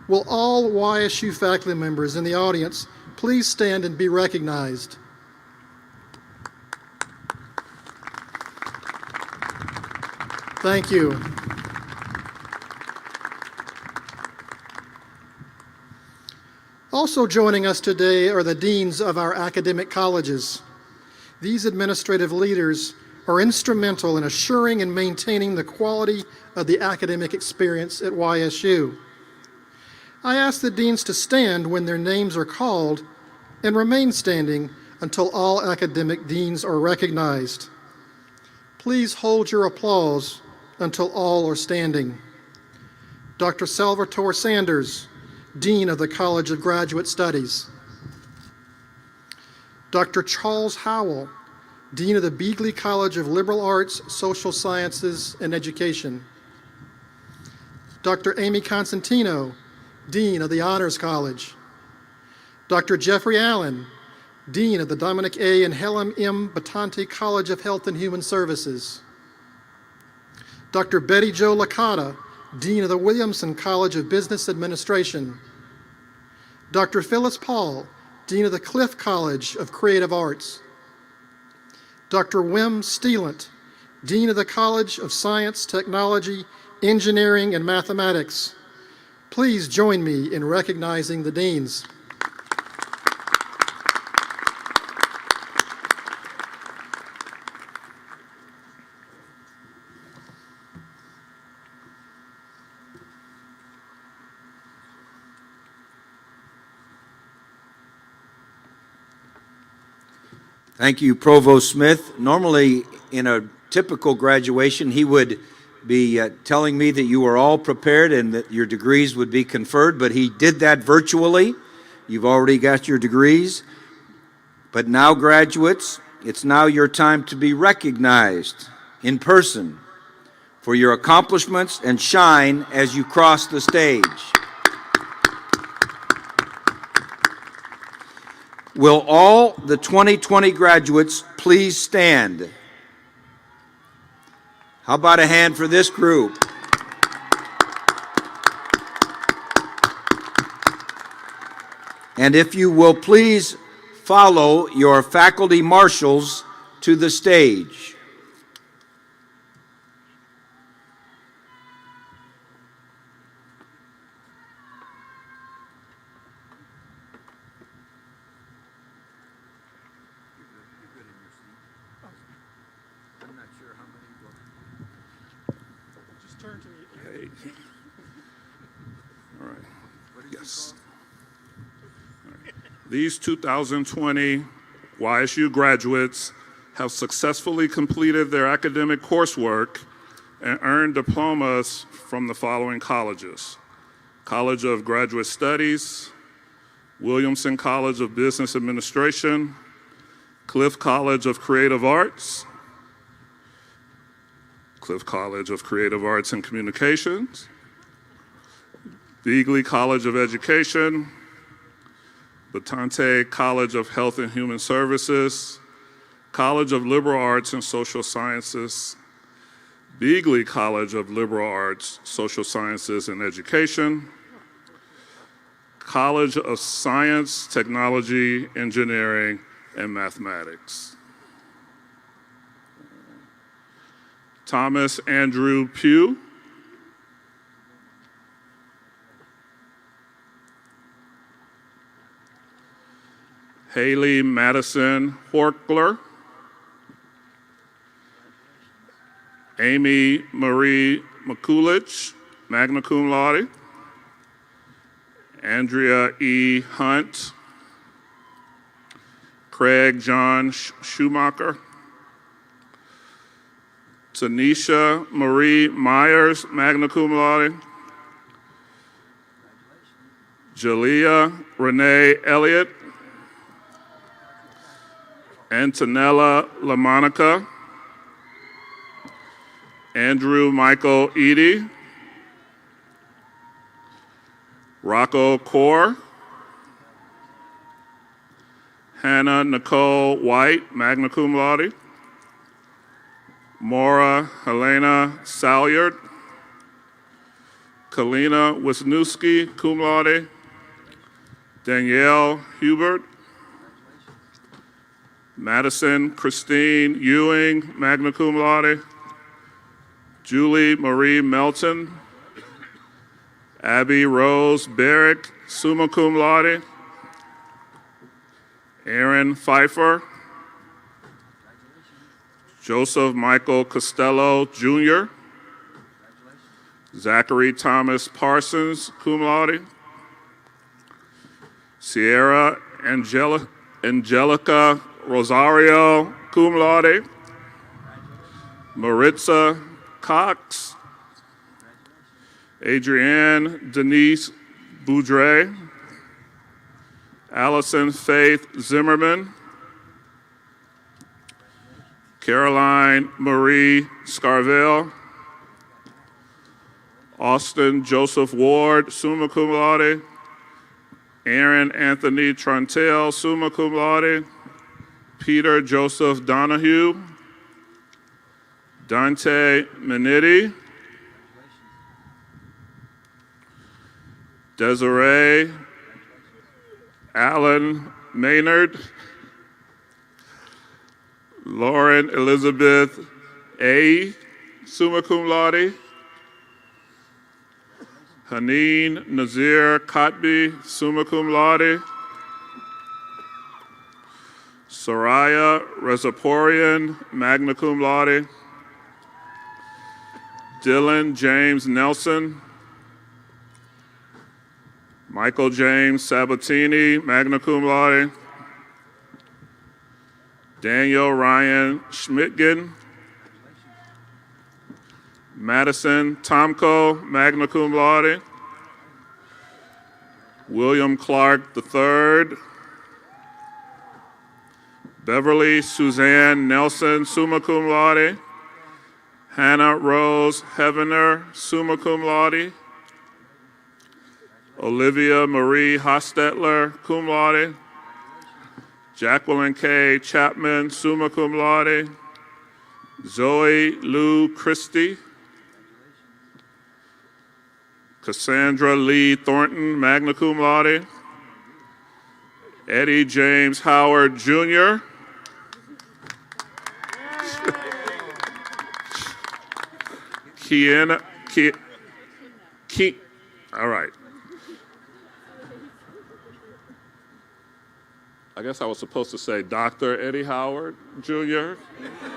S4: Will all YSU faculty members in the audience please stand and be recognized? Thank you. Also joining us today are the deans of our academic colleges. These administrative leaders are instrumental in assuring and maintaining the quality of the academic experience at YSU. I ask the deans to stand when their names are called and remain standing until all academic deans are recognized. Please hold your applause until all are standing. Dr. Salvatore Sanders, Dean of the College of Graduate Studies. Dr. Charles Howell, Dean of the Beagley College of Liberal Arts, Social Sciences, and Education. Dr. Amy Constantino, Dean of the Honors College. Dr. Jeffrey Allen, Dean of the Dominic A. and Helen M. Batante College of Health and Human Services. Dr. Betty Jo Licata, Dean of the Williamson College of Business Administration. Dr. Phyllis Paul, Dean of the Cliff College of Creative Arts. Dr. Wim Steelant, Dean of the College of Science, Technology, Engineering, and Mathematics. Please join me in recognizing the deans.
S20: Thank you, Provost Smith. Normally, in a typical graduation, he would be telling me that you were all prepared and that your degrees would be conferred, but he did that virtually. You've already got your degrees. But now, graduates, it's now your time to be recognized in person for your accomplishments and shine as you cross the stage. Will all the 2020 graduates please stand? How about a hand for this group? And if you will please follow your faculty marshals to the stage.
S1: All right. Yes. All right. These 2020 YSU graduates have successfully completed their academic coursework and earned diplomas from the following colleges: College of Graduate Studies, Williamson College of Business Administration, Cliff College of Creative Arts, Cliff College of Creative Arts and Communications, Beagley College of Education, Batante College of Health and Human Services, College of Liberal Arts and Social Sciences, Beagley College of Liberal Arts, Social Sciences and Education, College of Science, Technology, Engineering, and Mathematics. Thomas Andrew Pugh, Haley Madison Horkler, Amy Marie McCulich, magna cum laude, Andrea E. Hunt, Craig John Schumacher, Tanisha Marie Myers, magna cum laude, Jalea Renee Elliott, Antonella LaMonica, Andrew Michael Eady, Rocco Core, Hannah Nicole White, magna cum laude, Maura Helena Salyard, Kalina Wisniewski, cum laude. Danielle Hubert. Madison Christine Ewing, magna cum laude. Julie Marie Melton. Abby Rose Barrick, summa cum laude. Aaron Pfeiffer. Joseph Michael Costello, Jr. Zachary Thomas Parsons, cum laude. Sierra Angelica Rosario, cum laude. Maritza Cox. Adrienne Denise Boudre. Allison Faith Zimmerman. Caroline Marie Scarvell. Austin Joseph Ward, summa cum laude. Aaron Anthony Trontel, summa cum laude. Peter Joseph Donahue. Dante Minetti. Desiree Allen Maynard. Lauren Elizabeth A., summa cum laude. Haneen Nazir Kotbi, summa cum laude. Soraya Rezaporian, magna cum laude. Dylan James Nelson. Michael James Sabatini, magna cum laude. Daniel Ryan Schmidgen. Madison Tomko, magna cum laude. William Clark III. Beverly Suzanne Nelson, summa cum laude. Hannah Rose Heavener, summa cum laude. Olivia Marie Hostetler, cum laude. Jacqueline K. Chapman, summa cum laude. Zoe Lou Christie. Cassandra Lee Thornton, magna cum laude. Eddie James Howard, Jr. All right. I guess I was supposed to say Dr. Eddie Howard, Jr.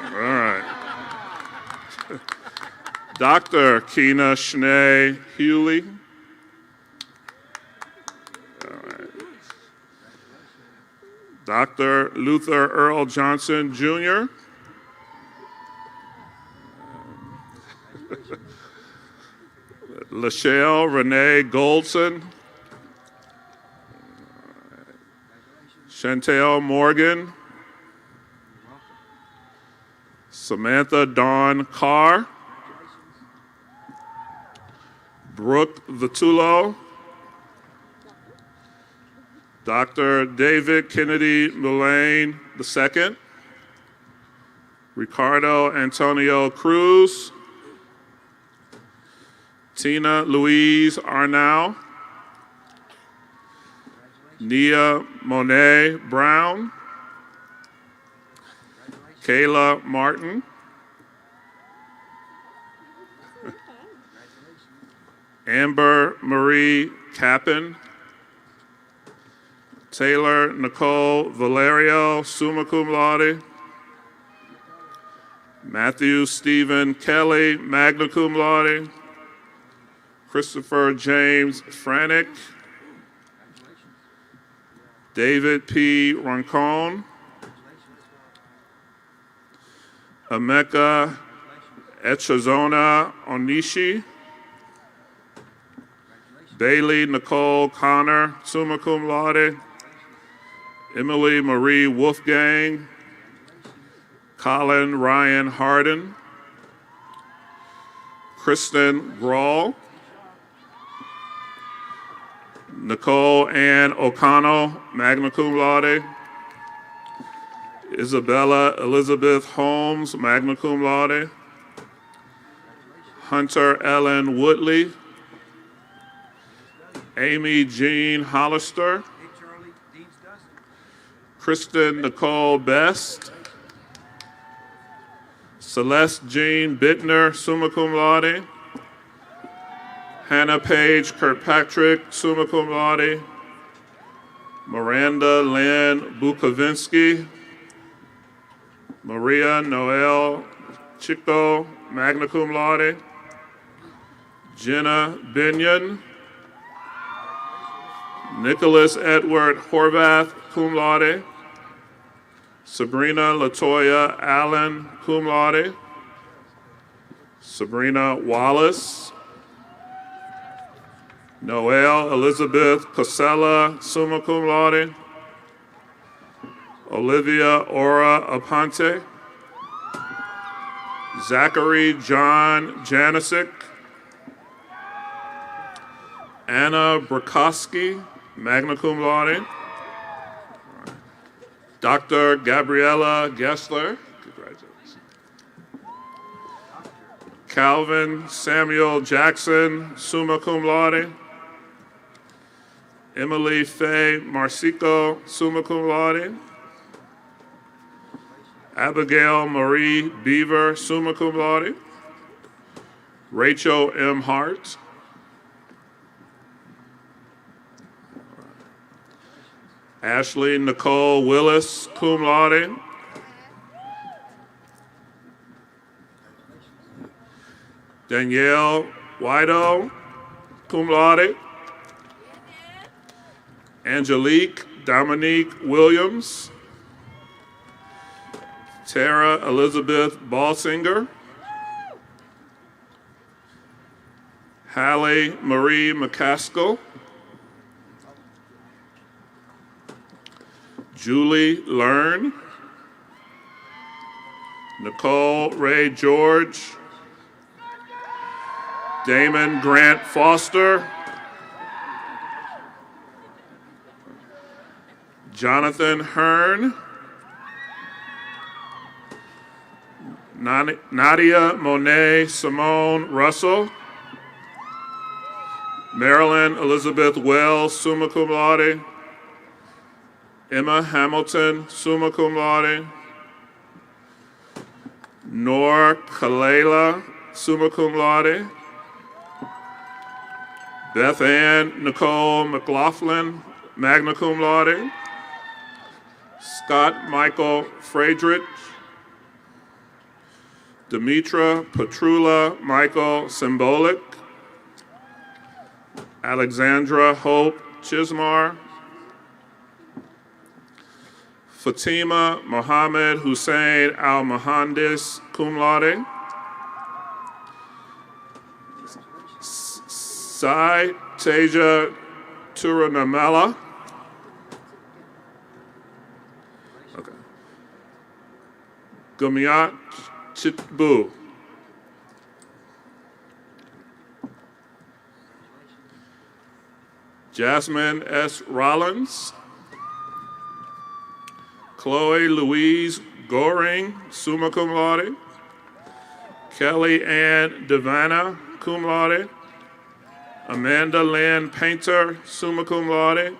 S1: All right. Dr. Keena Schnee Hewley. All right. Dr. Luther Earl Johnson, Jr. Lachelle Renee Goldson. Chantel Morgan. Samantha Dawn Carr. Brooke Vitullo. Dr. David Kennedy Mullane II. Ricardo Antonio Cruz. Tina Louise Arnau. Nia Monet Brown. Kayla Martin. Amber Marie Capon. Taylor Nicole Valerio, summa cum laude. Matthew Stephen Kelly, magna cum laude. Christopher James Franick. David P. Roncone. Emeka Echezona Onishi. Bailey Nicole Connor, summa cum laude. Emily Marie Wolfgang. Colin Ryan Harden. Kristen Grawl. Nicole Ann O'Connell, magna cum laude. Isabella Elizabeth Holmes, magna cum laude. Hunter Ellen Woodley. Amy Jean Hollister. Kristen Nicole Best. Celeste Jean Bittner, summa cum laude. Hannah Page Kirkpatrick, summa cum laude. Miranda Lynn Bukovinsky. Maria Noel Chico, magna cum laude. Jenna Binion. Nicholas Edward Horvath, cum laude. Sabrina Latoya Allen, cum laude. Sabrina Wallace. Noelle Elizabeth Cosella, summa cum laude. Olivia Ora Aponte. Zachary John Janisic. Anna Brokowski, magna cum laude. Dr. Gabriella Gessler. Congratulations. Calvin Samuel Jackson, summa cum laude. Emily Faye Marsico, summa cum laude. Abigail Marie Beaver, summa cum laude. Rachel M. Hart. Ashley Nicole Willis, cum laude. Danielle Wido, cum laude. Angelique Dominique Williams. Tara Elizabeth Balsinger. Hallie Marie McCaskill. Julie Learn. Nicole Ray George. Damon Grant Foster. Jonathan Hearn. Nadia Monet Simone Russell. Marilyn Elizabeth Wells, summa cum laude. Emma Hamilton, summa cum laude. Nor Kalela, summa cum laude. Beth Ann Nicole McLaughlin, magna cum laude. Scott Michael Friedrich. Demetra Petrula Michael Symbolic. Alexandra Hope Chismar. Fatima Mohammed Hussein Al Mohandis, cum laude. Sai Teja Turanamela. Okay. Gumiat Chitbu. Jasmine S. Rollins. Chloe Louise Goring, summa cum laude. Kelly Ann Devana, cum laude. Amanda Lynn Painter, summa cum laude.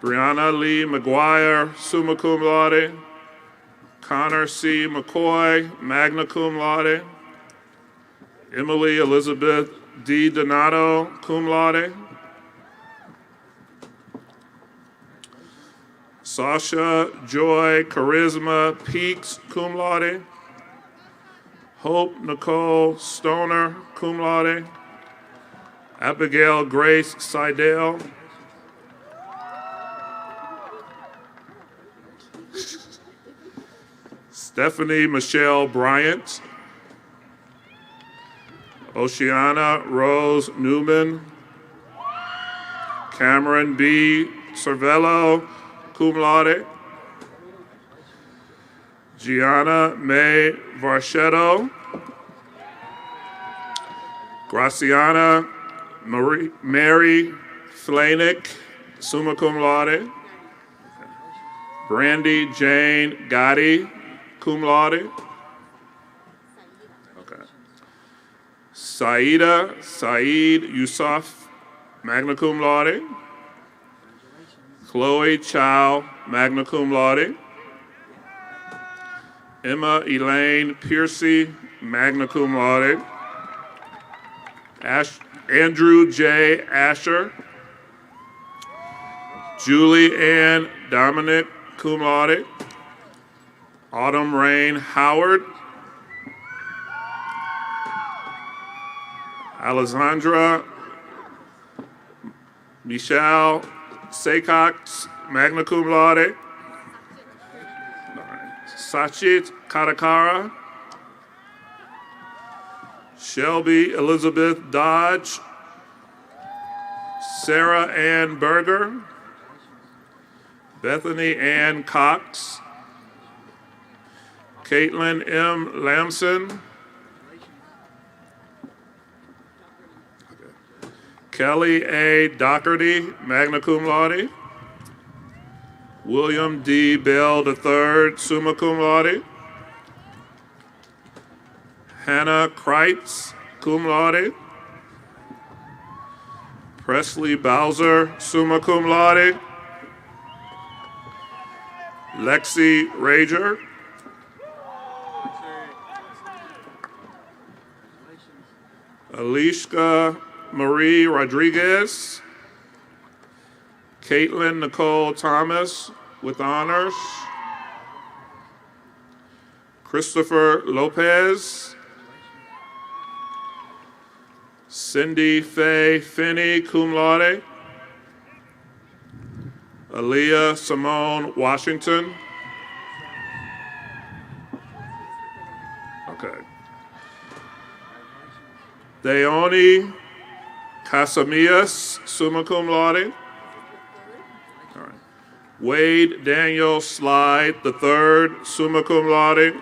S1: Brianna Lee McGuire, summa cum laude. Connor C. McCoy, magna cum laude. Emily Elizabeth D. Donato, cum laude. Sasha Joy Charisma Peaks, cum laude. Hope Nicole Stoner, cum laude. Abigail Grace Seidel. Stephanie Michelle Bryant. Oceana Rose Newman. Cameron B. Cervello, cum laude. Gianna May Varchetto. Graciana Mary Flanick, summa cum laude. Brandy Jane Gotti, cum laude. Okay. Said Yusuf magna cum laude. Chloe Chow, magna cum laude. Emma Elaine Piercy, magna cum laude. Andrew J. Asher. Julie Ann Dominic, cum laude. Autumn Rain Howard. Alessandra Michelle Saycox, magna cum laude. Sachit Katakara. Shelby Elizabeth Dodge. Sarah Ann Berger. Bethany Ann Cox. Caitlin M. Lamson. Kelly A. Doherty, magna cum laude. William D. Bell III, summa cum laude. Hannah Kreitz, cum laude. Presley Bowser, summa cum laude. Lexi Rager. Alishka Marie Rodriguez. Caitlin Nicole Thomas with honors. Christopher Lopez. Cindy Faye Finney, cum laude. Aaliyah Simone Washington. Okay. Deoni Casamillas, summa cum laude. All right. Wade Daniel Slide III, summa cum laude.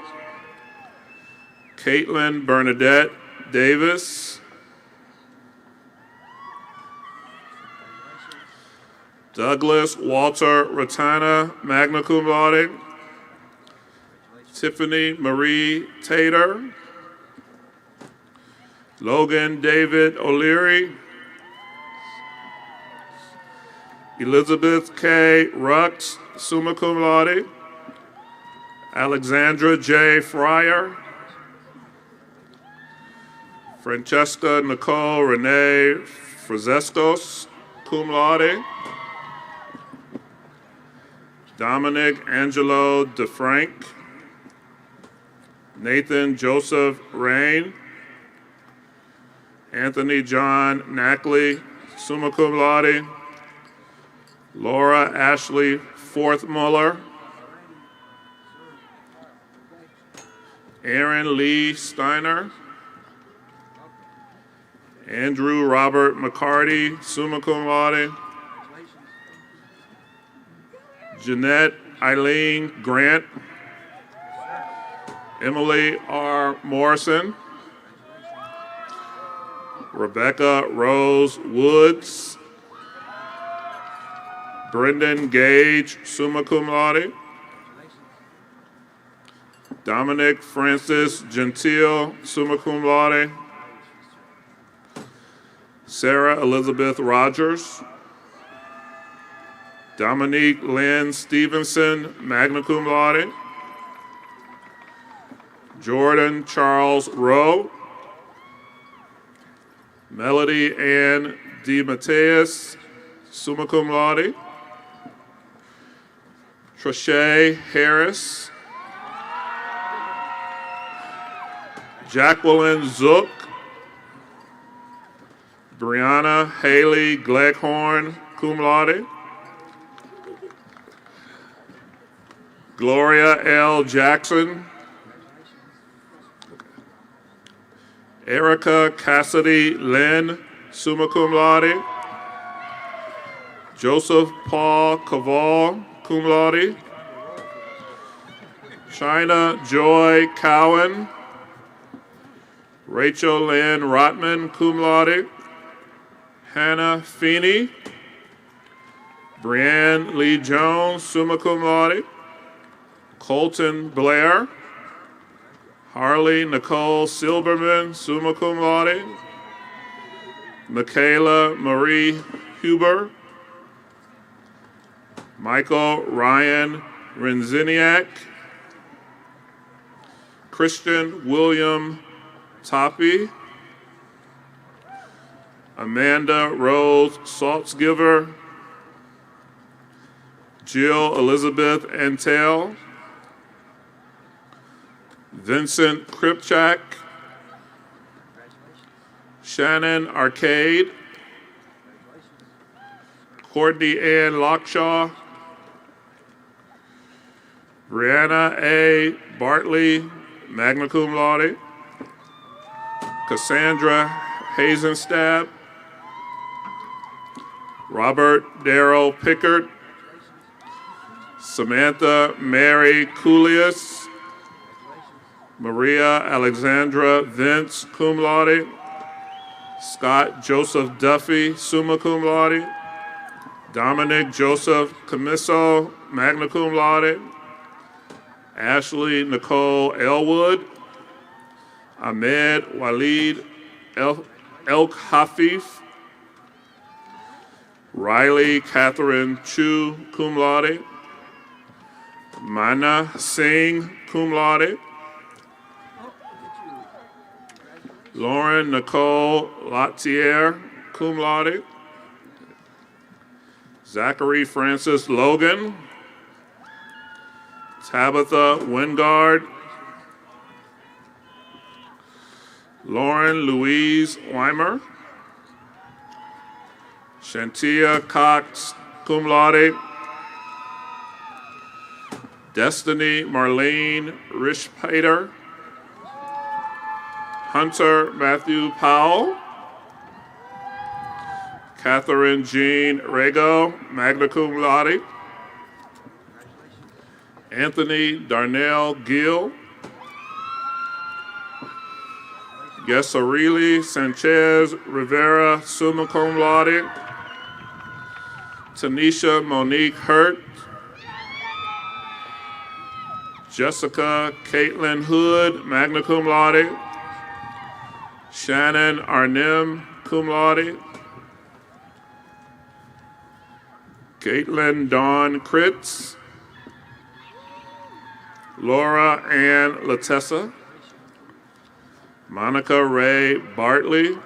S1: Caitlin Bernadette Davis. Douglas Walter Ratana, magna cum laude. Tiffany Marie Tater. Logan David O'Leary. Elizabeth K. Rux, summa cum laude. Alexandra J. Fryer. Francesca Nicole Renee Frazescos, cum laude. Dominic Angelo DeFrank. Nathan Joseph Rain. Anthony John Knackley, summa cum laude. Laura Ashley Forthmuller. Aaron Lee Steiner. Andrew Robert McCarty, summa cum laude. Jeanette Eileen Grant. Emily R. Morrison. Rebecca Rose Woods. Brendan Gage, summa cum laude. Dominic Francis Gentile, summa cum laude. Sarah Elizabeth Rogers. Dominique Lynn Stevenson, magna cum laude. Jordan Charles Rowe. Melody Ann DeMatteis, summa cum laude. Trachay Harris. Jacqueline Zook. Brianna Haley Gleghorn, cum laude. Gloria L. Jackson. Erica Cassidy Lynn, summa cum laude. Joseph Paul Caval, cum laude. China Joy Cowan. Rachel Lynn Rotman, cum laude. Hannah Feeney. Brianne Lee Jones, summa cum laude. Colton Blair. Harley Nicole Silberman, summa cum laude. Michaela Marie Huber, Michael Ryan Renziniak, Christian William Toppy, Amanda Rose Saltzgiver, Jill Elizabeth Antel, Vincent Kripchak, Shannon Arcade, Courtney Ann Lockshaw, Brianna A. Bartley, magna cum laude, Cassandra Hazenstab, Robert Darrell Pickard, Samantha Mary Coolius, Maria Alexandra Vince, cum laude, Scott Joseph Duffy, summa cum laude, Dominic Joseph Camiso, magna cum laude, Ashley Nicole Elwood, Ahmed Walid Elk Hafif, Riley Catherine Chu, cum laude, Mana Singh, cum laude, Lauren Nicole Latier, cum laude, Zachary Francis Logan, Tabitha Wingard, Lauren Louise Weimer, Shantia Cox, cum laude, Destiny Marlene Rishpater, Hunter Matthew Powell, Catherine Jean Rego, magna cum laude, Anthony Darnell Gill, Yesarili Sanchez Rivera, summa cum laude, Tanisha Monique Hurt, Jessica Caitlin Hood, magna cum laude, Shannon Arnim, cum laude, Caitlin Dawn Kritz, Laura Ann Latessa, Monica Ray Bartley,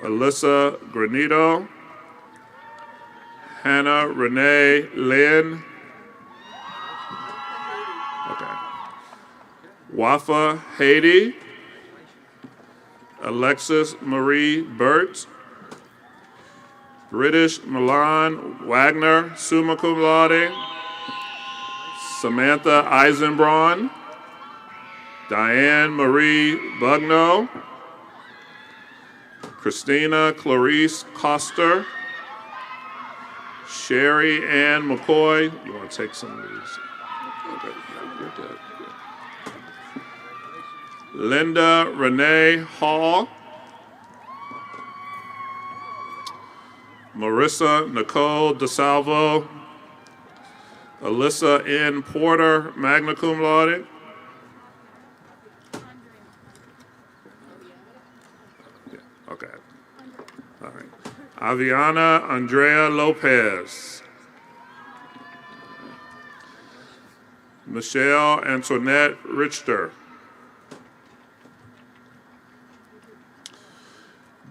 S1: Alyssa Granito, Hannah Renee Lynn, Wafa Haiti, Alexis Marie Burt, British Milan Wagner, summa cum laude, Samantha Eisenbraun, Diane Marie Bugno, Christina Clarice Coster, Sherry Ann McCoy. You want to take some of these? Okay, you're good. Linda Renee Hall, Marissa Nicole DeSalvo, Alyssa N. Porter, magna cum laude, okay, all right, Aviana Andrea Lopez, Michelle Antoinette Richter,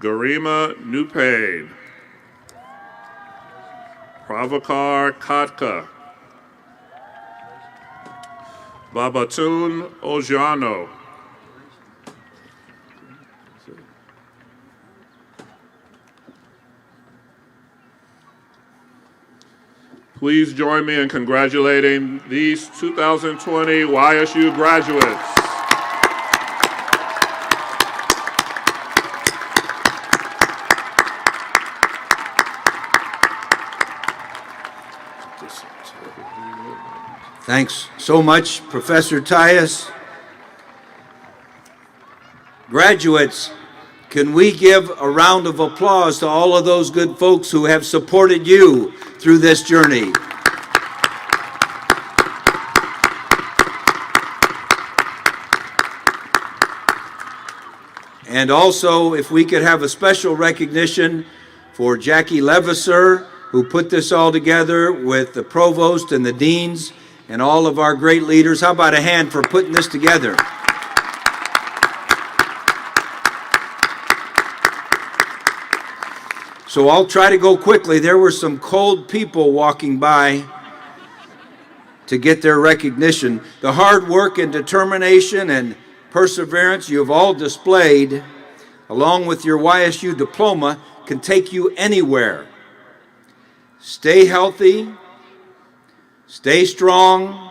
S1: Garima Nupane, Pravakar Katka, Babatun Ojano, please join me in congratulating these 2020 YSU graduates.
S20: Thanks so much, Professor Tyus. Graduates, can we give a round of applause to all of those good folks who have supported you through this journey? And also, if we could have a special recognition for Jackie Levasseur, who put this all together with the provost and the deans and all of our great leaders. How about a hand for putting this together? So I'll try to go quickly. There were some cold people walking by to get their recognition. The hard work and determination and perseverance you have all displayed, along with your YSU diploma, can take you anywhere. Stay healthy, stay strong,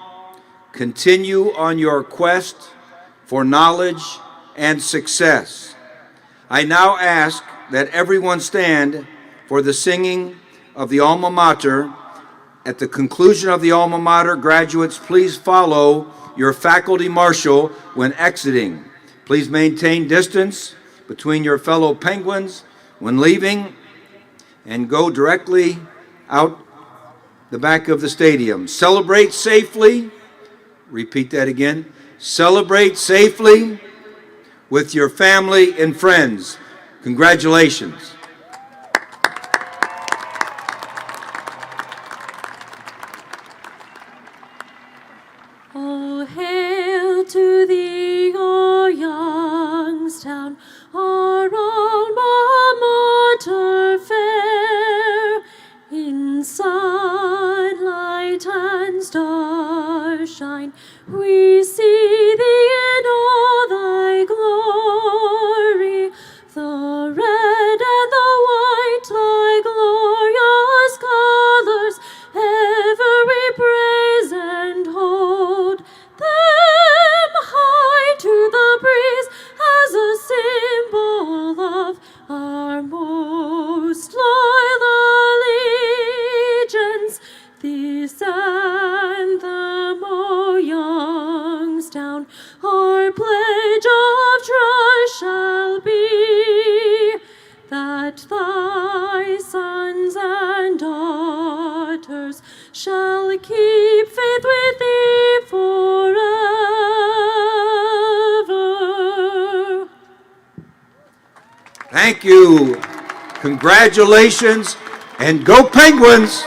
S20: continue on your quest for knowledge and success. I now ask that everyone stand for the singing of the alma mater. At the conclusion of the alma mater, graduates, please follow your faculty marshal when exiting. Please maintain distance between your fellow Penguins when leaving, and go directly out the back of the stadium. Celebrate safely. Repeat that again. Celebrate safely with your family and friends. Congratulations.
S21: Oh, hail to thee, O Youngstown, our alma mater fair. In sunlight and starshine, we see thee in all thy glory. The red and the white, thy glorious colors, ever we praise and hold them high to the breeze as a symbol of our most loyal allegiance. This anthem, O Youngstown, our pledge of trust shall be, that thy sons and daughters shall keep faith with thee forever.
S20: Thank you. Congratulations, and go Penguins!